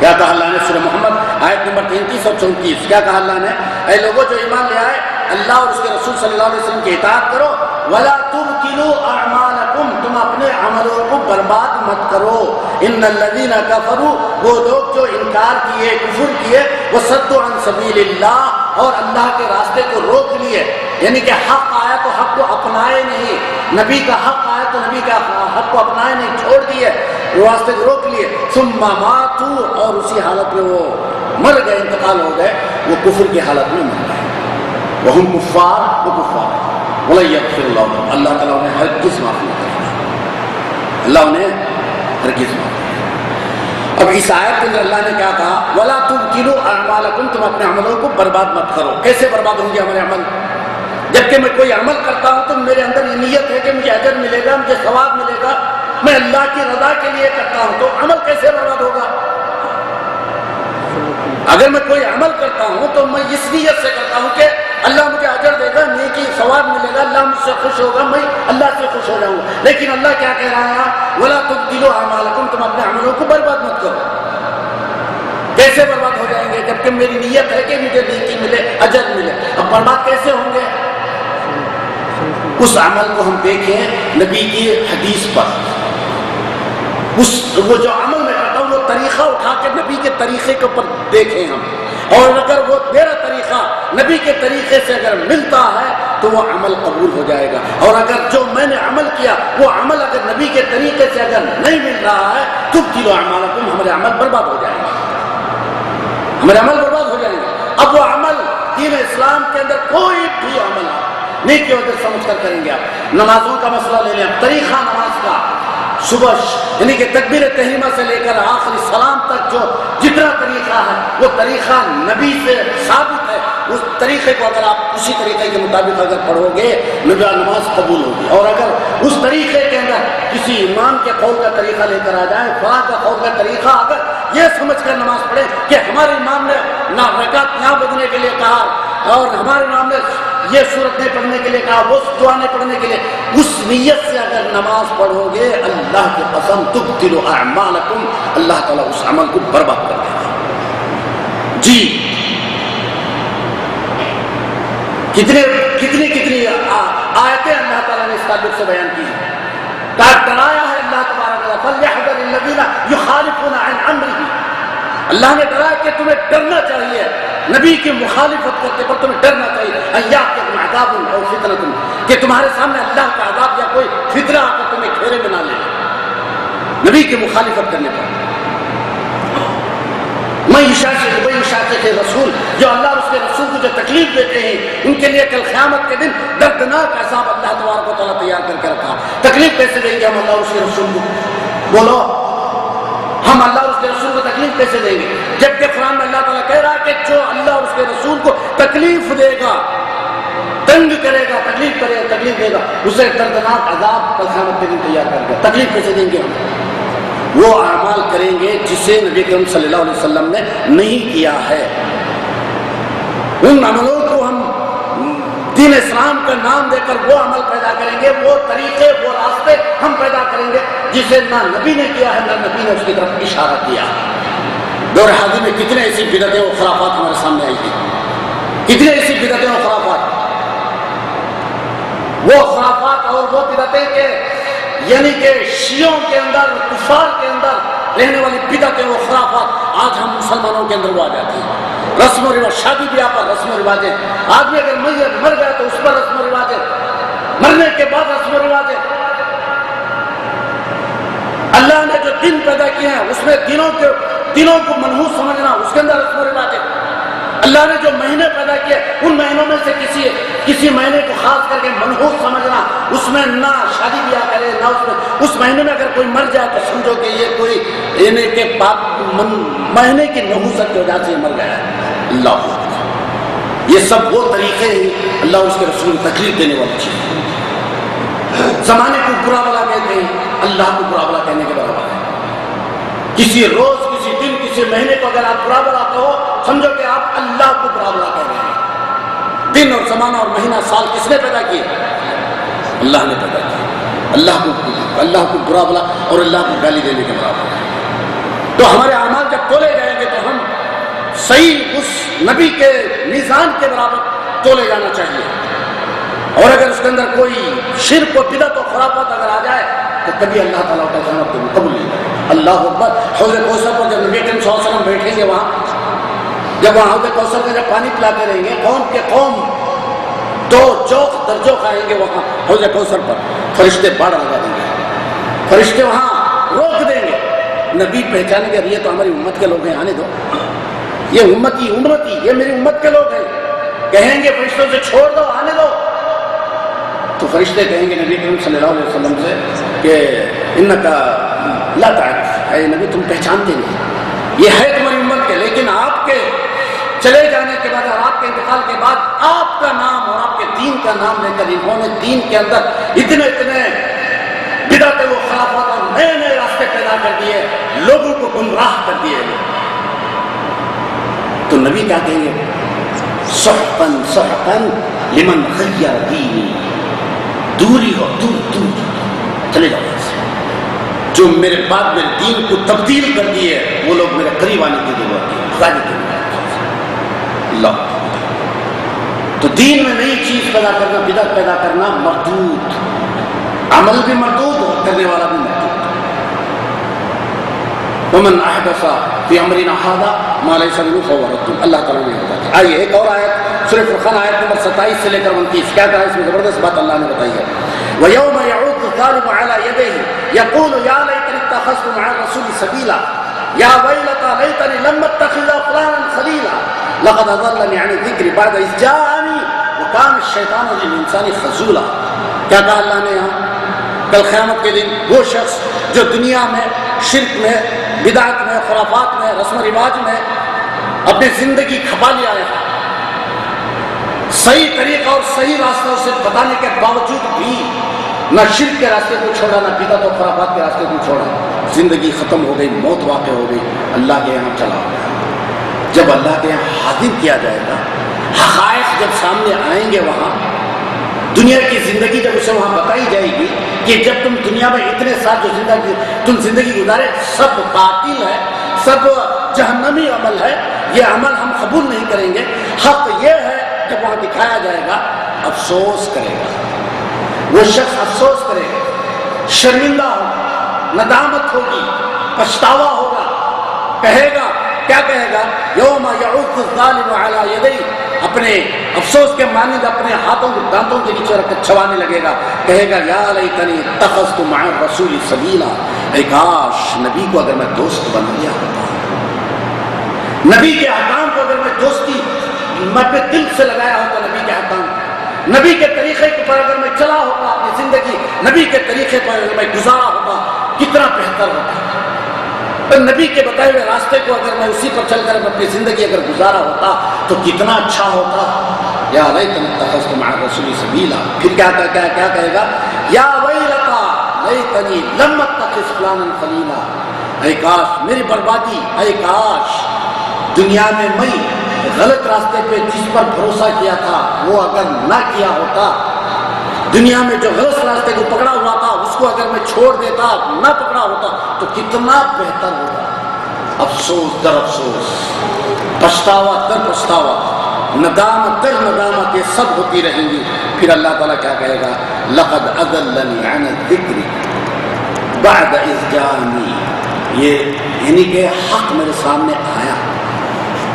کیا کہا اللہ نے سورہ محمد آیت نمبر 33 اور 34؟ کیا کہا اللہ نے؟ اے لوگوں جو ایمان لے آئے، اللہ اور اس کے رسول صلی اللہ علیہ وسلم کی اطاعت کرو، ولا تبطلوا اعمالکم، تم اپنے عملوں کو برباد مت کرو، ان الذین کفروا، وہ لوگ جو انکار کیے، کفر کیے، وصدوا عن سبیل اللہ، اور اللہ کے راستے کو روک لیے، یعنی کہ حق آیا تو حق کو اپنائے نہیں، نبی کا حق آیا تو نبی کا حق کو اپنائے نہیں، چھوڑ دیے، راستے کو روک لیے، ثم ماتوا، اور اسی حالت میں وہ مر گئے، انتقال ہو گئے، وہ کفر کی حالت میں مر گئے، وہم کفار، وہ کفار ہیں، وَلَن يَغْفِرَ اللَّهُ لَهُمْ، اللہ تعالیٰ انہیں ہرگز معاف نہیں کرے گا، اللہ انہیں ہرگز معاف نہیں کرے گا۔ اب اس آیت کے اندر اللہ نے کیا کہا؟ وَلَا تُبْطِلُوا أَعْمَالَكُمْ، تم اپنے عملوں کو برباد مت کرو۔ کیسے برباد ہوں گے ہمارے عمل؟ جبکہ میں کوئی عمل کرتا ہوں تو میرے اندر یہ نیت ہے کہ مجھے اجر ملے گا، مجھے ثواب ملے گا، میں اللہ کی رضا کے لیے کرتا ہوں، تو عمل کیسے برباد ہوگا؟ اگر میں کوئی عمل کرتا ہوں تو میں اس نیت سے کرتا ہوں کہ اللہ مجھے اجر دے گا، نیکی ثواب ملے گا، اللہ مجھ سے خوش ہوگا، میں اللہ سے خوش ہو جاؤں گا۔ لیکن اللہ کیا کہہ رہا ہے؟ وَلَا تُبْطِلُوا أَعْمَالَكُمْ، تم اپنے عملوں کو برباد مت کرو۔ کیسے برباد ہو جائیں گے؟ جبکہ میری نیت ہے کہ مجھے نیکی ملے، اجر ملے۔ اب برباد کیسے ہوں گے؟ اس عمل کو ہم دیکھیں نبی کی حدیث پر، وہ جو عمل میں کرتا ہوں وہ طریقہ اٹھا کے نبی کے طریقے کے اوپر دیکھیں ہم، اور اگر وہ میرا طریقہ نبی کے طریقے سے اگر ملتا ہے تو وہ عمل قبول ہو جائے گا، اور اگر جو میں نے عمل کیا وہ عمل اگر نبی کے طریقے سے اگر نہیں مل رہا ہے تو تبطلوا اعمالکم، ہمارے عمل برباد ہو جائیں گے، ہمارے عمل برباد ہو جائیں گے۔ اب وہ عمل دین اسلام کے اندر کوئی بھی عمل نیکی اور سمجھ کر کریں گے۔ آپ نمازوں کا مسئلہ لے لیں، طریقہ نماز کا، صبح یعنی کہ تکبیر تحریمہ سے لے کر آخری سلام تک جو جتنا طریقہ ہے وہ طریقہ نبی سے ثابت ہے، اس طریقے کو اگر آپ اسی طریقے کے مطابق اگر پڑھو گے نماز قبول ہوگی۔ اور اگر اس طریقے کے اندر کسی امام کے قول کا طریقہ لے کر آ جائیں، فلاں کا قول کا طریقہ، اگر یہ سمجھ کر نماز پڑھے کہ ہمارے امام نے نہ رکعت یہاں بدلنے کے لیے کہا اور ہمارے امام نے یہ صورت نہیں پڑھنے کے لیے کہا، وہ دعا نہیں پڑھنے کے لیے، اس نیت سے اگر نماز پڑھو گے اللہ کی قسم تبطلوا اعمالکم، اللہ تعالیٰ اس عمل کو برباد کر دے گا۔ جی کتنی آیتیں اللہ تعالیٰ نے اس تعلق سے بیان کی ہیں، ڈرایا ہے اللہ تبارک و تعالیٰ، فَلْيَحْذَرِ الَّذِينَ يُخَالِفُونَ عَنْ أَمْرِهِ، اللہ نے ڈرایا کہ تمہیں ڈرنا چاہیے، نبی کی مخالفت کرتے پر تمہیں ڈرنا چاہیے، اَيَّأْتِيَكُمْ عَذَابٌ أَوْ فِتْنَةٌ، کہ تمہارے سامنے اللہ کا عذاب یا کوئی فتنہ آ کر تمہیں گھیرے میں نہ لے، نبی کی مخالفت کرنے پر۔ میں یشاقق رسول، جو اللہ اور اس کے رسول کو جو تکلیف دیتے ہیں ان کے لیے کل قیامت کے دن دردناک عذاب اللہ تبارک و تعالیٰ تیار کر کے رکھا۔ تکلیف کیسے دیں گے ہم اللہ اور اس کے رسول کو؟ بولو، ہم اللہ اور اس کے رسول کو تکلیف کیسے دیں گے؟ جبکہ قرآن میں اللہ تعالیٰ کہہ رہا ہے کہ جو اللہ اور اس کے رسول کو تکلیف دے گا، تنگ کرے گا، تکلیف کرے گا، تکلیف دے گا، اسے دردناک عذاب کل قیامت کے دن تیار کر گا۔ تکلیف کیسے دیں گے ہم؟ وہ اعمال کریں گے جسے نبی کریم صلی اللہ علیہ وسلم نے نہیں کیا ہے۔ ان عملوں کو ہم دین اسلام کا نام دے کر وہ عمل پیدا کریں گے، وہ طریقے، وہ راستے ہم پیدا کریں گے جسے نہ نبی نے کیا ہے، نہ نبی نے اس کی طرف اشارہ کیا۔ دور حاضر میں کتنے ایسی بدعتیں و خرافات ہمارے سامنے آئی تھی، کتنے ایسی بدعتیں و خرافات، وہ خرافات اور وہ بدعتیں کہ یعنی کہ شیعوں کے اندر، کفار کے اندر رہنے والی بدعتیں و خرافات آج ہم مسلمانوں کے اندر وہ آ جاتی ہیں۔ رسم و رواج، شادی بیاہ پر رسم و رواجیں، آدمی اگر مر گیا تو اس پر رسم و رواجیں، مرنے کے بعد رسم و رواجیں۔ اللہ نے جو دن پیدا کیے ہیں اس میں دنوں کو منحوس سمجھنا، اس کے اندر رسم و رواجیں۔ اللہ نے جو مہینے پیدا کیے ان مہینوں میں سے کسی مہینے کو خاص کر کے منحوس سمجھنا، اس میں نہ شادی بیاہ کرے، نہ اس مہینے میں اگر کوئی مر جائے تو سمجھو کہ یہ کوئی کے پاپ مہینے کی نحوست کی وجہ سے مر گیا ہے۔ اللہ، یہ سب وہ طریقے ہیں اللہ اور اس کے رسول کو تکلیف دینے والی چیز۔ زمانے کو برا بلا کہتے ہیں، اللہ کو برا بلا کہنے کے برابر ہے۔ کسی روز، کسی دن، کسی مہینے کو اگر آپ برا بلا کہو، سمجھو کہ آپ اللہ کو برا بلا کہہ رہے ہیں۔ دن اور زمانہ اور مہینہ، سال کس نے پیدا کیے؟ اللہ نے پیدا کیا۔ اللہ کو برا بلا اور اللہ کو گالی دینے کے برابر ہے۔ تو ہمارے اعمال جب تولے جائیں گے تو ہم صحیح اس نبی کے میزان کے برابر تولے جانا چاہیے۔ اور اگر اس کے اندر کوئی شرک و بدعت و خرافات اگر آ جائے تو کبھی اللہ تعالیٰ کا خیانت کو قبول نہیں کرے۔ اللہ اکبر۔ حوض کوثر پر جب نبی کریم صلی اللہ علیہ وسلم بیٹھیں گے جب وہاں حوض کوثر میں جب پانی پلاتے رہیں گے، قوم کے قوم دو چوک درجوک آئیں گے وہاں حوض کوثر پر، فرشتے باڑ لگا دیں گے، فرشتے وہاں روک دیں گے، نبی پہچانیں گے یہ تو ہماری امت کے لوگ ہیں، آنے دو، یہ امتی یہ میری امت کے لوگ ہیں۔ کہیں گے فرشتوں سے چھوڑ دو، آنے دو، تو فرشتے کہیں گے نبی کریم صلی اللہ علیہ وسلم سے کہ انکا لا تعرف، اے نبی تم پہچانتے نہیں، یہ ہے تمہاری امت کے، لیکن آپ کے چلے جانے کے بعد اور آپ کے انتقال کے بعد آپ کا نام اور آپ کے دین کا نام لے کر انہوں نے دین کے اندر اتنے بدعتیں و خرافات اور نئے نئے راستے پیدا کر دیے، لوگوں کو گمراہ کر دیے۔ تو نبی کیا کہیں گے؟ سحقاً سحقاً لمن غیر دینی، دوری ہو، دور چلے جاؤ سے، جو میرے بعد میں دین کو تبدیل کر دیے وہ لوگ میرے قریب آنے کی ضرورت ہے، خدا کی اللہ۔ تو دین میں نئی چیز پیدا کرنا، بدعت پیدا کرنا مردود، عمل بھی مردود اور کرنے والا بھی مردود۔ ومن احدث فی امرنا ھذا ما لیس منہ فہو رد، اللہ تعالیٰ نے بتایا۔ آئیے ایک اور آیت سورہ فرقان آیت نمبر 27 سے لے کر 29، کیا کہا اس میں؟ زبردست بات اللہ نے بتائی ہے۔ وَيَوْمَ يَعُضُّ الظَّالِمُ عَلَى يَدَيْهِ يَقُولُ يَا لَيْتَنِي اتَّخَذْتُ مَعَ الرَّسُولِ سَبِيلًا يَا وَيْلَتَىٰ لَيْتَنِي لَمْ أَتَّخِذْ فُلَانًا خَلِيلًا لَقَدْ أَضَلَّنِي عَنِ الذِّكْرِ بَعْدَ إِذْ جَاءَنِي وَكَانَ الشَّيْطَانُ لِلْإِنسَانِ خَذُولًا۔ کیا کہا اللہ نے یہاں؟ کل قیامت کے دن وہ شخص جو دنیا میں شرک میں، بدعت میں، خرافات میں، رسم و رواج میں اپنی زندگی کھپا لیا ہے، صحیح طریقہ اور صحیح راستہ اسے بتانے کے باوجود بھی نہ شرک کے راستے کو چھوڑا، نہ بدعت اور خرافات کے راستے کو چھوڑا، زندگی ختم ہو گئی، موت واقع ہو گئی، اللہ کے یہاں چلا گیا۔ جب اللہ کے یہاں حاضر کیا جائے گا، حقائق جب سامنے آئیں گے، وہاں دنیا کی زندگی جب اسے وہاں بتائی جائے گی کہ جب تم دنیا میں اتنے سال جو زندگی گزارے سب باطل ہے، سب جہنمی عمل ہے، یہ عمل ہم قبول نہیں کریں گے، حق یہ ہے، جب وہاں دکھایا جائے گا افسوس کرے گا، وہ شخص افسوس کرے گا، شرمندہ ہوگا، ندامت ہوگی، پچھتاوا ہوگا، کہے گا، کیا کہے گا؟ یوم یعض الظالم علی یدیہ، اپنے افسوس کے مانند اپنے ہاتھوں کو دانتوں کے نیچے رکھ کر چبانے لگے گا، کہے گا یا لیتنی اتخذت مع الرسول سبیلا، اے کاش نبی کو اگر میں دوست بنا لیا ہوتا، نبی کے احکام کو اگر میں دوستی میں اپنے دل سے لگایا ہوتا، نبی کے احکام، نبی کے طریقے پر اگر میں چلا ہوتا، اپنی زندگی نبی کے طریقے پر اگر میں گزارا ہوتا، کتنا بہتر ہوتا۔ اور نبی کے بتائے ہوئے راستے کو اگر میں اسی پر چل کر اپنی زندگی اگر گزارا ہوتا تو کتنا اچھا ہوتا. یا لیتنی اتخذت مع الرسول سبیلا. پھر کیا کہے گا؟ یا ویلتا لیتنی لم اتخذ فلانا خلیلا. اے کاش میری بربادی، اے کاش دنیا میں میں غلط راستے پہ جس پر بھروسہ کیا تھا وہ اگر نہ کیا ہوتا، دنیا میں جو غلط راستے کو پکڑا ہوا تھا اس کو اگر میں چھوڑ دیتا، نہ پکڑا ہوتا تو کتنا بہتر ہوتا. افسوس در افسوس، پچھتاوا در پچھتاوا، ندامت در ندامت، یہ سب ہوتی رہیں گی. پھر اللہ تعالیٰ کیا کہے گا؟ لقد اضلنی عن الذکر بعد اذ جاءنی. یہ یعنی کہ حق میرے سامنے آیا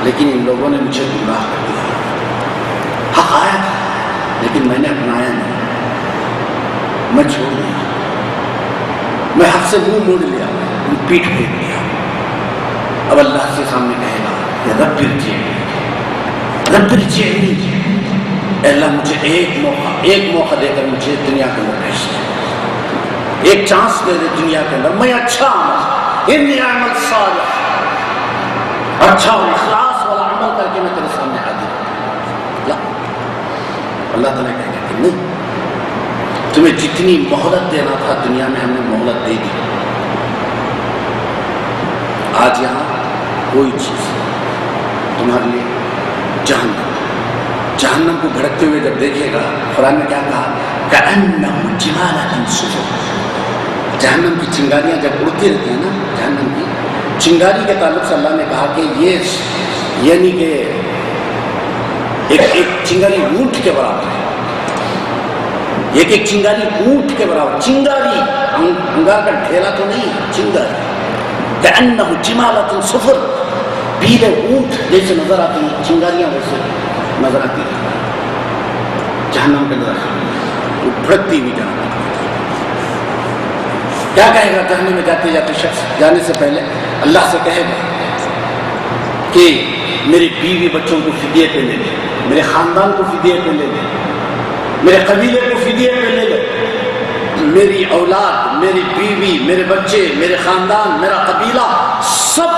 لیکن ان لوگوں نے مجھے گمراہ کر دیا. حق آیا تھا لیکن میں نے اپنایا نہیں، میں چھوڑ دیا، میں حق سے منہ موڑ لیا، پیٹھ پھیر لیا. اب اللہ سے سامنے کہے گا کہ رب ارجعنی، اے اللہ مجھے ایک موقع دے کر مجھے دنیا کے اندر بھیج دے، ایک چانس دے دے دنیا کے اندر، میں اچھا عمل، انی اعمل صالح، اچھا اور اخلاص والا عمل کر کے میں تیرے سامنے حاضر ہوں. اللہ تعالیٰ کہے گا کہ نہیں، تمہیں جتنی مہلت دینا تھا دنیا میں ہم نے مہلت دے دی. آج یہاں کوئی چیز تمہارے لیے جہنم کو بھڑکتے ہوئے جب دیکھے گا، قرآن نے کیا کہا؟ کأنہ جمالۃ صفر. جہنم کی چنگاریاں جب اڑتی رہتی ہیں نا، جہنم کی چنگاری کے تعلق سے اللہ نے کہا کہ یہ یعنی کہ ایک چنگاری اونٹ کے برابر ہے. ایک چنگاری اونٹ کے برابر، چنگاری انگار کا ڈھیلا تو نہیں، چنگاری. کأنہ جمالۃ صفر، پیلے اونٹ جیسے نظر آتی ہیں، چنگاریاں ویسے نظر آتی ہیں جہنم کے اندر، وہ بھڑکتی ہوئی جہنم. کیا کہے گا جہنم میں جاتے جاتے شخص؟ جانے سے پہلے اللہ سے کہے گا کہ میری بیوی بچوں کو فدیے پہ لے لے، میرے خاندان کو فدیے پہ لے لے، میرے قبیلے کو فدیے پہ لے لے، میری اولاد، میری بیوی، میرے بچے، میرے خاندان، میرا قبیلہ سب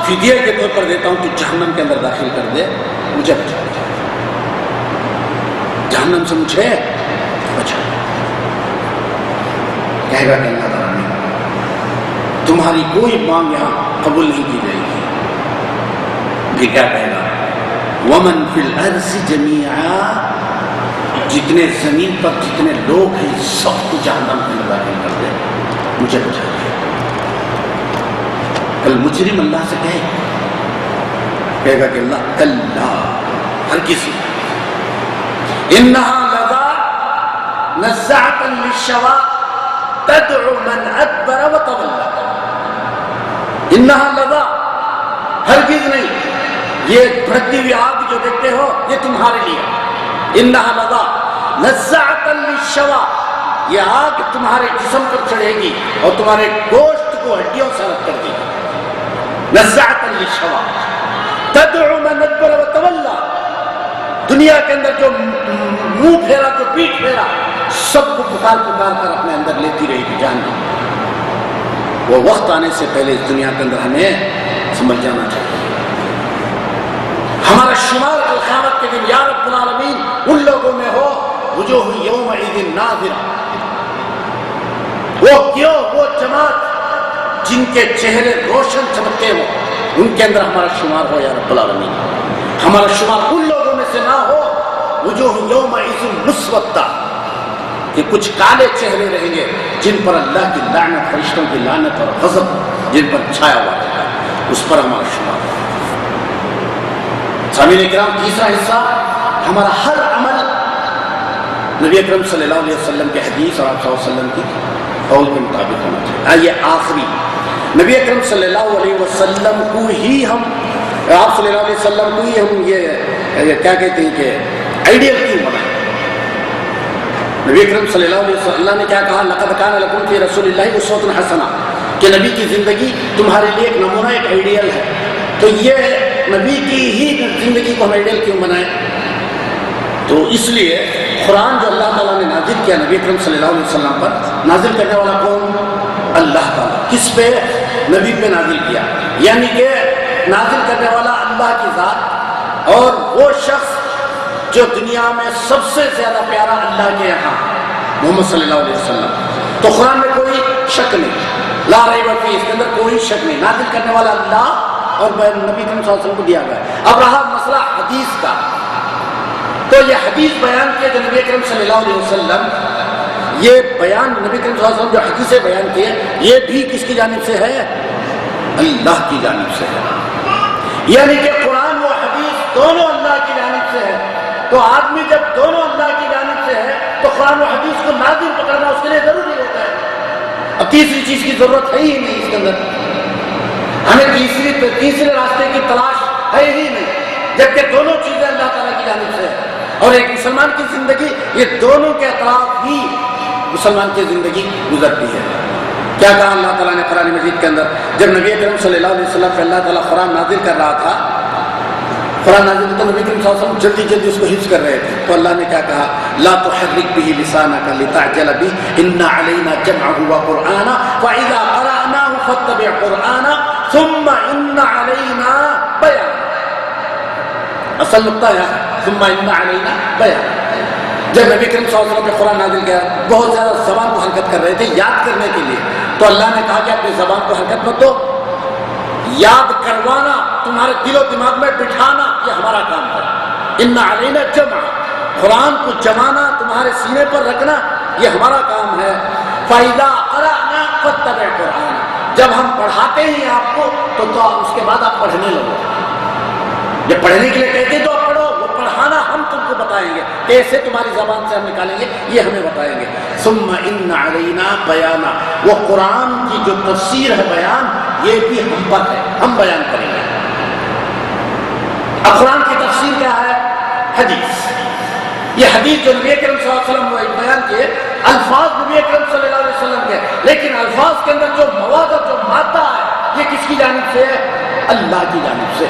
فدیے کے طور پر دیتا ہوں، تو جہنم کے اندر داخل کر دے، مجھے بچا، جہنم سے مجھے بچا. کہے گا کہ اللہ تعالیٰ نے تمہاری کوئی مانگ یہاں قبول نہیں کی جائے گی. بھی کیا کہے گا؟ ومن فی الارض جمیعا، جتنے زمین پر جتنے لوگ ہیں سب کو جہنم کے اندر داخل کر دے، مجھے بچا دے. کل مجرم اللہ سے کہے گا کہ اللہ کلا، ہر کسی انہا لظى نزاعة للشوى تدعو من ادبر وتولى. انہا لظى، ہرگز نہیں، یہ بھڑکتی ہوئی آگ جو دیکھتے ہو یہ تمہارے لیے. انہا لظى نزاعة للشوى، یہ آگ تمہارے جسم پر چڑھے گی اور تمہارے گوشت کو ہڈیوں سے الگ کر دے گی. نزاعة للشوى تدعو من ادبر وتولى. دنیا کے اندر جو منہ پھیرا، جو پیٹ پھیرا، سب کو پکار کر اپنے اندر لیتی رہے گی جہنم. وہ وقت آنے سے پہلے اس دنیا کے اندر ہمیں سمجھ جانا چاہیے. ہمارا شمار قیامت کے دن یا رب العالمین ان لوگوں میں ہو وجوہ یومئذ ناظرہ. وہ جماعت جن کے چہرے روشن چمکتے ہو، ان کے اندر ہمارا شمار ہو یا رب العالمین. ہمارا شمار ان لوگوں میں سے نہ ہو وجوہ یومئذ مسودہ، کہ کچھ کالے چہرے رہیں گے جن پر اللہ کی لعنت، فرشتوں کی لعنت اور غضب جن پر چھایا ہوا ہے، اس پر ہمارا شمار. سامعین کرام، تیسرا حصہ ہمارا ہر عمل نبی اکرم صلی اللہ علیہ وسلم کے حدیث اور آپ صلی اللہ علیہ وسلم کی قول کے مطابق ہونا چاہیے. آئیے آخری، نبی اکرم صلی اللہ علیہ وسلم کو ہی ہم، آپ صلی اللہ علیہ وسلم کو ہی ہم یہ کیا کہتے ہیں کہ آئیڈیل کیوں بنائیں؟ نبی اکرم صلی اللہ علیہ وسلم، اللہ نے کیا کہا؟ لقد کان لکم فی رسول اللہ اسوۃ حسنہ، کہ نبی کی زندگی تمہارے لیے ایک نمونہ، ایک آئیڈیل ہے. تو یہ نبی کی ہی زندگی کو ہم آئیڈیل کیوں بنائیں؟ تو اس لیے قرآن جو اللہ تعالیٰ نے نازل کیا نبی اکرم صلی اللہ علیہ وسلم پر، نازل کرنے والا کون؟ اللہ تعالیٰ. کس پہ؟ نبی پہ نازل کیا، یعنی کہ نازل کرنے والا اللہ کی ذات اور وہ شخص جو دنیا میں سب سے زیادہ پیارا اللہ کے یہاں محمد صلی اللہ علیہ وسلم۔ تو قرآن میں کوئی شک نہیں، لا ریب فیہ، اس کے اندر کوئی شک نہیں، نازل کرنے والا اللہ اور نبی کریم صلی اللہ علیہ وسلم کو دیا گیا ہے۔ اب رہا مسئلہ حدیث کا، تو یہ حدیث بیان کیا جو نبی کریم صلی اللہ علیہ وسلم، یہ بیان نبی کریم صلی اللہ علیہ وسلم جو حدیثیں بیان کیے، یہ بھی کس کی جانب سے ہے؟ اللہ کی جانب سے ہے، یعنی کہ قرآن و حدیث دونوں اللہ کی جانب سے ہے۔ تو آدمی جب دونوں اللہ کی جانب سے ہے تو قرآن و حدیث کو لازم پکڑنا اس کے لیے ضروری ہوتا ہے۔ اب تیسری چیز کی ضرورت ہے ہی نہیں اس کے اندر، ہمیں تیسرے راستے کی تلاش ہے ہی نہیں، جبکہ دونوں چیزیں اللہ تعالیٰ کی جانب سے ہے۔ اور ایک مسلمان کی زندگی یہ دونوں کے اطراف ہی مسلمان کی زندگی گزرتی ہے۔ کیا کہا اللہ تعالیٰ نے قرآن مجید کے اندر، جب نبی کریم صلی اللہ علیہ وسلم پہ اللہ تعالیٰ قرآن نازل کر رہا تھا، قرآن نازل تو نبی کریم صلی اللہ علیہ وسلم جلدی جلدی اس کو حفظ کر رہے تھے، تو اللہ نے کیا کہا؟ لا تحرک به لسانک لتعجل به ان علینا جمعه وقرآنا فاذا قرأناه فاتبع قرآنا ثم ان علینا بیان۔ اصل نقطہ ہے ثم ان علینا بیان۔ جب نبی کریم صلی اللہ علیہ وسلم پہ قرآن نازل کیا، بہت زیادہ زبان کو حرکت کر رہے تھے یاد کرنے کے لیے، تو اللہ نے کہا کہ اپنی زبان کو حرکت مت دو، یاد کروانا، تمہارے دل و دماغ میں بٹھانا، یہ ہمارا کام ہے۔ ان علینا جمع، قرآن کو جمانا، تمہارے سینے پر رکھنا، یہ ہمارا کام ہے۔ فَإِذَا قَرَأْنَا فَاتَّبِعْ قُرْآنَ، جب ہم پڑھاتے ہیں آپ کو تو اس کے بعد آپ پڑھنے لگو۔ جب پڑھنے کے لیے کہتے ہیں تو آپ پڑھو، وہ پڑھانا ہم تم کو بتائیں گے، کیسے تمہاری زبان سے ہم نکالیں گے یہ ہمیں بتائیں گے۔ ثُمَّ إِنَّ عَلَيْنَا بَيَانًا، وہ قرآن کی جو تفسیر ہے، بیان، یہ بھی ہم پر ہے، ہم بیان کریں گے۔ اب قرآن کی تفسیر کیا ہے؟ حدیث۔ یہ حدیث جو نبی کریم صلی اللہ علیہ وسلم نے بیان کیے، الفاظ نبی کریم صلی اللہ علیہ وسلم کے، لیکن الفاظ کے اندر جو مواد اور جو مادہ ہے یہ کس کی جانب سے ہے؟ اللہ کی جانب سے۔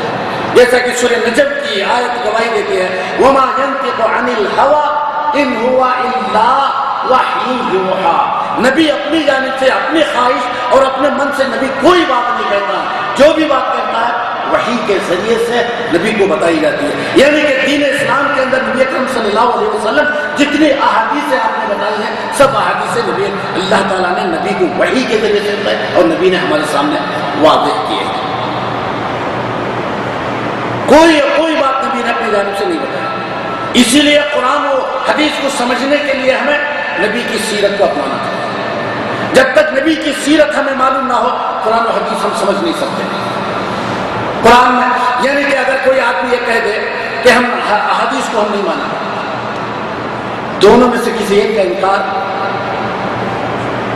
جیسا کہ سورہ نجم کی آیت گواہی دیتی ہے، وَمَا يَنطِقُ عَنِ الْهَوَىٰ إِنْ هُوَ إِلَّا وَحْيٌ يُوحَىٰ، نبی اپنی جانب سے، اپنی خواہش اور اپنے من سے نبی کوئی بات نہیں کہتا، جو بھی بات کرتا ہے وحی کے ذریعے سے نبی کو بتائی جاتی ہے۔ یعنی کہ دین اسلام کے اندر نبی اکرم صلی اللہ علیہ وسلم جتنی احادیثیں آپ نے بتائی ہیں، سب احادیثیں نبی اللہ تعالیٰ نے نبی کو وحی کے ذریعے سے بتائی اور نبی نے ہمارے سامنے واضح کی ہے۔ کوئی بات نبی نے اپنی جانب سے نہیں بتائی۔ اسی لیے قرآن و حدیث کو سمجھنے کے لیے ہمیں نبی کی سیرت کو اپنانا چاہیے۔ جب تک نبی کی سیرت ہمیں معلوم نہ ہو، قرآن و حدیث ہم سمجھ نہیں سکتے۔ قرآن میں یعنی کہ اگر کوئی آدمی یہ کہہ دے کہ ہم حدیث کو ہم نہیں مانیں، دونوں میں سے کسی ایک کا انکار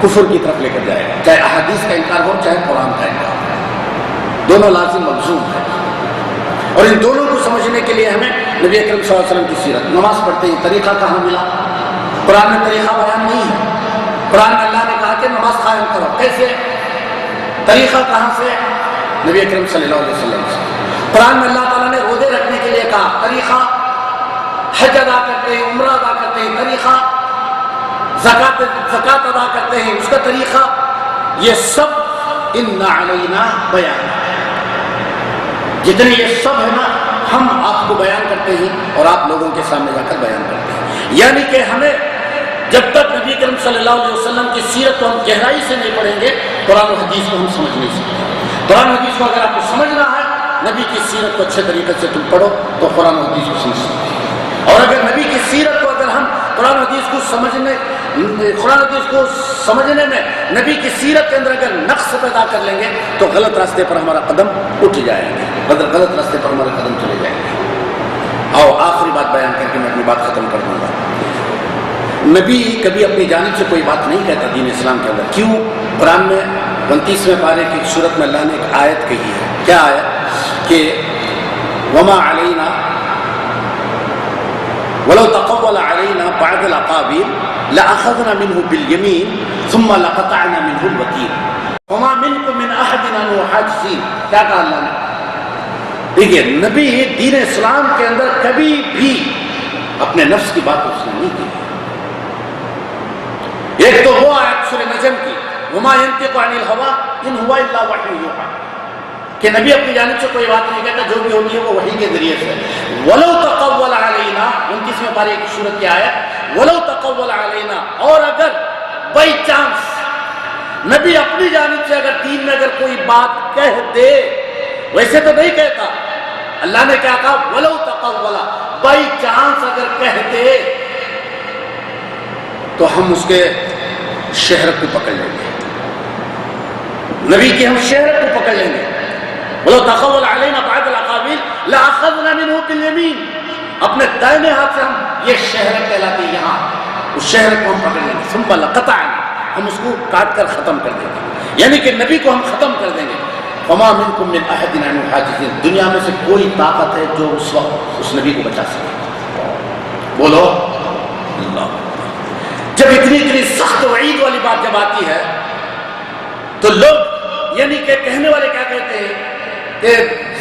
کفر کی طرف لے کر جائے گا، چاہے احادیث کا انکار ہو چاہے قرآن کا انکار، دونوں لازم ملزوم ہے۔ اور ان دونوں کو سمجھنے کے لیے ہمیں نبی اکرم صلی اللہ علیہ وسلم کی سیرت، نماز پڑھتے ہیں طریقہ کہاں ملا؟ قرآن میں طریقہ بیان نہیں ہے۔ قرآن میں اللہ نے کہا کہ نماز قائم کرو، کیسے؟ طریقہ کہاں سے؟ نبی اکرم صلی اللہ علیہ وسلم سے۔ قرآن میں اللہ تعالیٰ نے روزے رکھنے کے لیے کہا، طریقہ؟ حج ادا کرتے ہیں، عمرہ ادا کرتے ہیں، طریقہ؟ زکوٰۃ ادا کرتے ہیں، اس کا طریقہ؟ یہ سب ان علینا بیان، جتنے یہ سب ہے نا ہم آپ کو بیان کرتے ہیں اور آپ لوگوں کے سامنے جا کر بیان کرتے ہیں۔ یعنی کہ ہمیں جب تک نبی کریم صلی اللہ علیہ وسلم کی سیرت کو ہم گہرائی سے نہیں پڑھیں گے، قرآن و حدیث کو ہم سمجھ نہیں سکتے۔ قرآن و حدیث کو اگر آپ کو سمجھنا ہے، نبی کی سیرت کو اچھے طریقے سے تم پڑھو تو قرآن و حدیث کو سمجھ سکتے ہیں۔ اور اگر نبی کی سیرت کو اگر ہم قرآن و حدیث کو سمجھنے میں نبی کی سیرت کے اندر اگر نقص پیدا کر لیں گے تو غلط راستے پر ہمارا قدم اٹھ جائے گا، غلط راستے پر ہمارے قدم چلے جائیں گے۔ اور آخری بات بیان کر کے میں اپنی بات ختم کر دوں گا۔ نبی کبھی اپنی جانب سے کوئی بات نہیں کہتا دین اسلام کے اندر۔ کیوں؟ قرآن میں 29ویں پارے کی صورت میں اللہ نے ایک آیت کہی ہے۔ کیا آیت؟ کہ وما علینا ولو تقول علینا بعض الاقاویل لأخذنا منه باليمین ثم لقطعنا منه الوتین وما منکم من احد عنہ حاجزین۔ کیا کہا اللہ نے؟ دیکھیے، نبی دین اسلام کے اندر کبھی بھی اپنے نفس کی بات اس نے نہیں کی۔ ایک تو وہ آیت سورہ نجم کی وما ينطق عن الهوى ان هو الا وحی یوحی، کہ نبی اپنی جانب سے کوئی بات نہیں کہتا، جو بھی ہوتی ہے وہ وحی کے ذریعے سے. ولو تقول علینا 29ویں پارے کی سورت کی آیت، ولو تقول علینا، اور اگر بائی چانس نبی اپنی جانب سے اگر دین میں اگر کوئی بات کہہ دے، ویسے تو نہیں کہتا، اللہ نے کیا کہا ولو تقول، بائی چانس اگر کہہ دے تو ہم اس کے شہرت کو پکڑ لیں گے، نبی کی ہم شہرت کو پکڑ لیں گے. ولو تقول علینا بعض الاقاویل لاخذنا منه بالیمین، اپنے دائنے ہاتھ سے ہم، یہ شہرت کہلاتی ہے یہاں، اس شہرت کو ہم پکڑ لیں گے. ثم لقطعنا، ہم اس کو کاٹ کر ختم کر دیں گے، یعنی کہ نبی کو ہم ختم کر دیں گے. وما منکم من احد عنہ حاجزین، دنیا میں سے کوئی طاقت ہے جو اس وقت اس نبی کو بچا سکے؟ بولو اللہ. جب اتنی سخت وعید والی بات جب آتی ہے تو لوگ یعنی کہ کہنے والے کیا کہتے ہیں کہ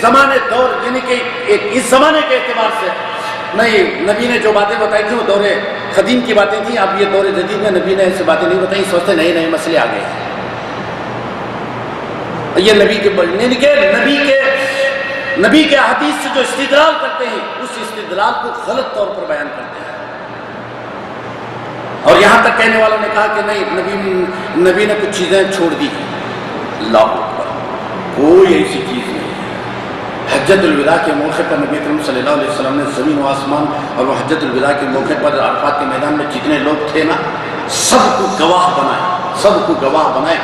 زمانے دور، یعنی کہ اس زمانے کے اعتبار سے نہیں، نبی نے جو باتیں بتائی تھیں وہ دور قدیم کی باتیں تھیں، اب یہ دور جدید میں نبی نے ایسی باتیں نہیں بتائی، سوچتے نئے نئے مسئلے آ گئے ہیں. یہ نبی کے یعنی کہ نبی کے حدیث سے جو استدلال کرتے ہیں اس استدلال کو غلط طور پر بیان کرتے ہیں. اور یہاں تک کہنے والوں نے کہا کہ نہیں، نبی نے کچھ چیزیں چھوڑ دی. اللہ اکبر، کوئی ایسی چیز نہیں. حجت الوداع کے موقع پر نبی کریم صلی اللہ علیہ وسلم نے زمین و آسمان، اور وہ حجت الوداع کے موقع پر عرفات کے میدان میں جتنے لوگ تھے نا، سب کو گواہ بنائے، سب کو گواہ بنائے،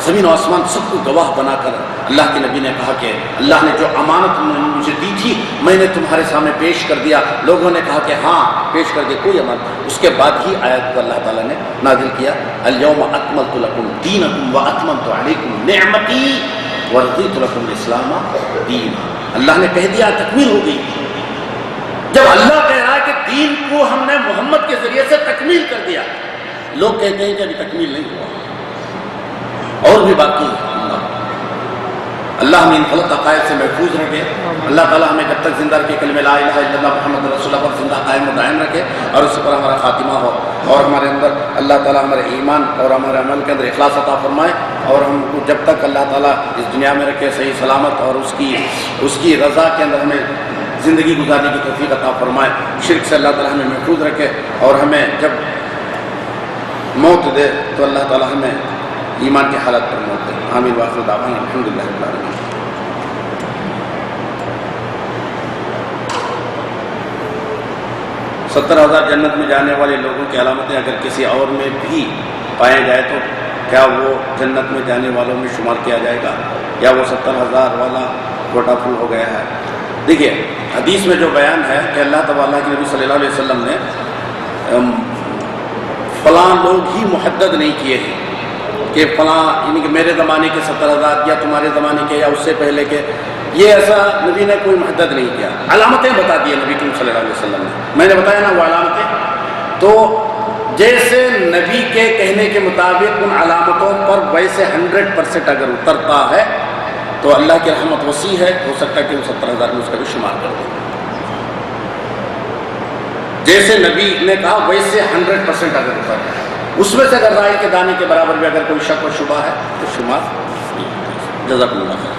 زمین و آسمان سب کو گواہ بنا کر اللہ کے نبی نے کہا کہ اللہ نے جو امانت مجھے دی تھی میں نے تمہارے سامنے پیش کر دیا. لوگوں نے کہا کہ ہاں پیش کر دیا، کوئی امانت. اس کے بعد ہی آیت کو اللہ تعالیٰ نے نازل کیا، الیوم اکملت لکم دینکم واتممت علیکم نعمتی ورضیت لکم الاسلام دینا. اللہ نے کہہ دیا تکمیل ہو گئی. جب اللہ کہہ رہا ہے کہ دین کو ہم نے محمد کے ذریعے سے تکمیل کر دیا، لوگ کہتے ہیں کہ ابھی تکمیل نہیں ہوا، اور بھی باقی ہے. اللہ ہمیں ان غلط عقائد سے محفوظ رکھے. اللہ تعالیٰ ہمیں جب تک زندہ رکھے کلمہ لا الہ الا اللہ محمد رسول اللہ پر زندہ قائم و دائم رکھے، اور اس پر ہمارا خاتمہ ہو، اور ہمارے اندر اللہ تعالیٰ ہمارے ایمان اور ہمارے عمل کے اندر اخلاص عطا فرمائے، اور ہم کو جب تک اللہ تعالیٰ اس دنیا میں رکھے صحیح سلامت، اور اس کی رضا کے اندر ہمیں زندگی گزارنے کی توفیق عطا فرمائے. شرک سے اللہ تعالیٰ ہمیں محفوظ رکھے، اور ہمیں جب موت دے تو اللہ تعالیٰ ہمیں ایمان کی حالت پر موت دے. آمین وآخر دعوانا الحمدللہ رب العالمین. 70,000 جنت میں جانے والے لوگوں کی علامتیں اگر کسی اور میں بھی پائے جائے تو کیا وہ جنت میں جانے والوں میں شمار کیا جائے گا، یا وہ 70,000 والا کوٹا فل ہو گیا ہے؟ دیکھیے حدیث میں جو بیان ہے کہ اللہ تعالیٰ کے نبی صلی اللہ علیہ وسلم نے فلاں لوگ ہی محدد نہیں کیے ہیں کہ فلاں، یعنی کہ میرے زمانے کے 70,000 یا تمہارے زمانے کے یا اس سے پہلے کے، یہ ایسا نبی نے کوئی محدد نہیں کیا. علامتیں بتا دی نبی کریم صلی اللہ علیہ وسلم نے، میں نے بتایا نا وہ علامتیں. تو جیسے نبی کے کہنے کے مطابق ان علامتوں پر ویسے 100% اگر اترتا ہے تو اللہ کی رحمت وسیع ہے، ہو سکتا ہے کہ وہ 70,000 میں اس کا بھی شمار کر دیں. جیسے نبی نے کہا ویسے 100% اگر اترتا ہے، اس میں سے اگر رائے کے دانے کے برابر بھی اگر کوئی شک و شبہ ہے تو شمار. جزاک اللہ خیر.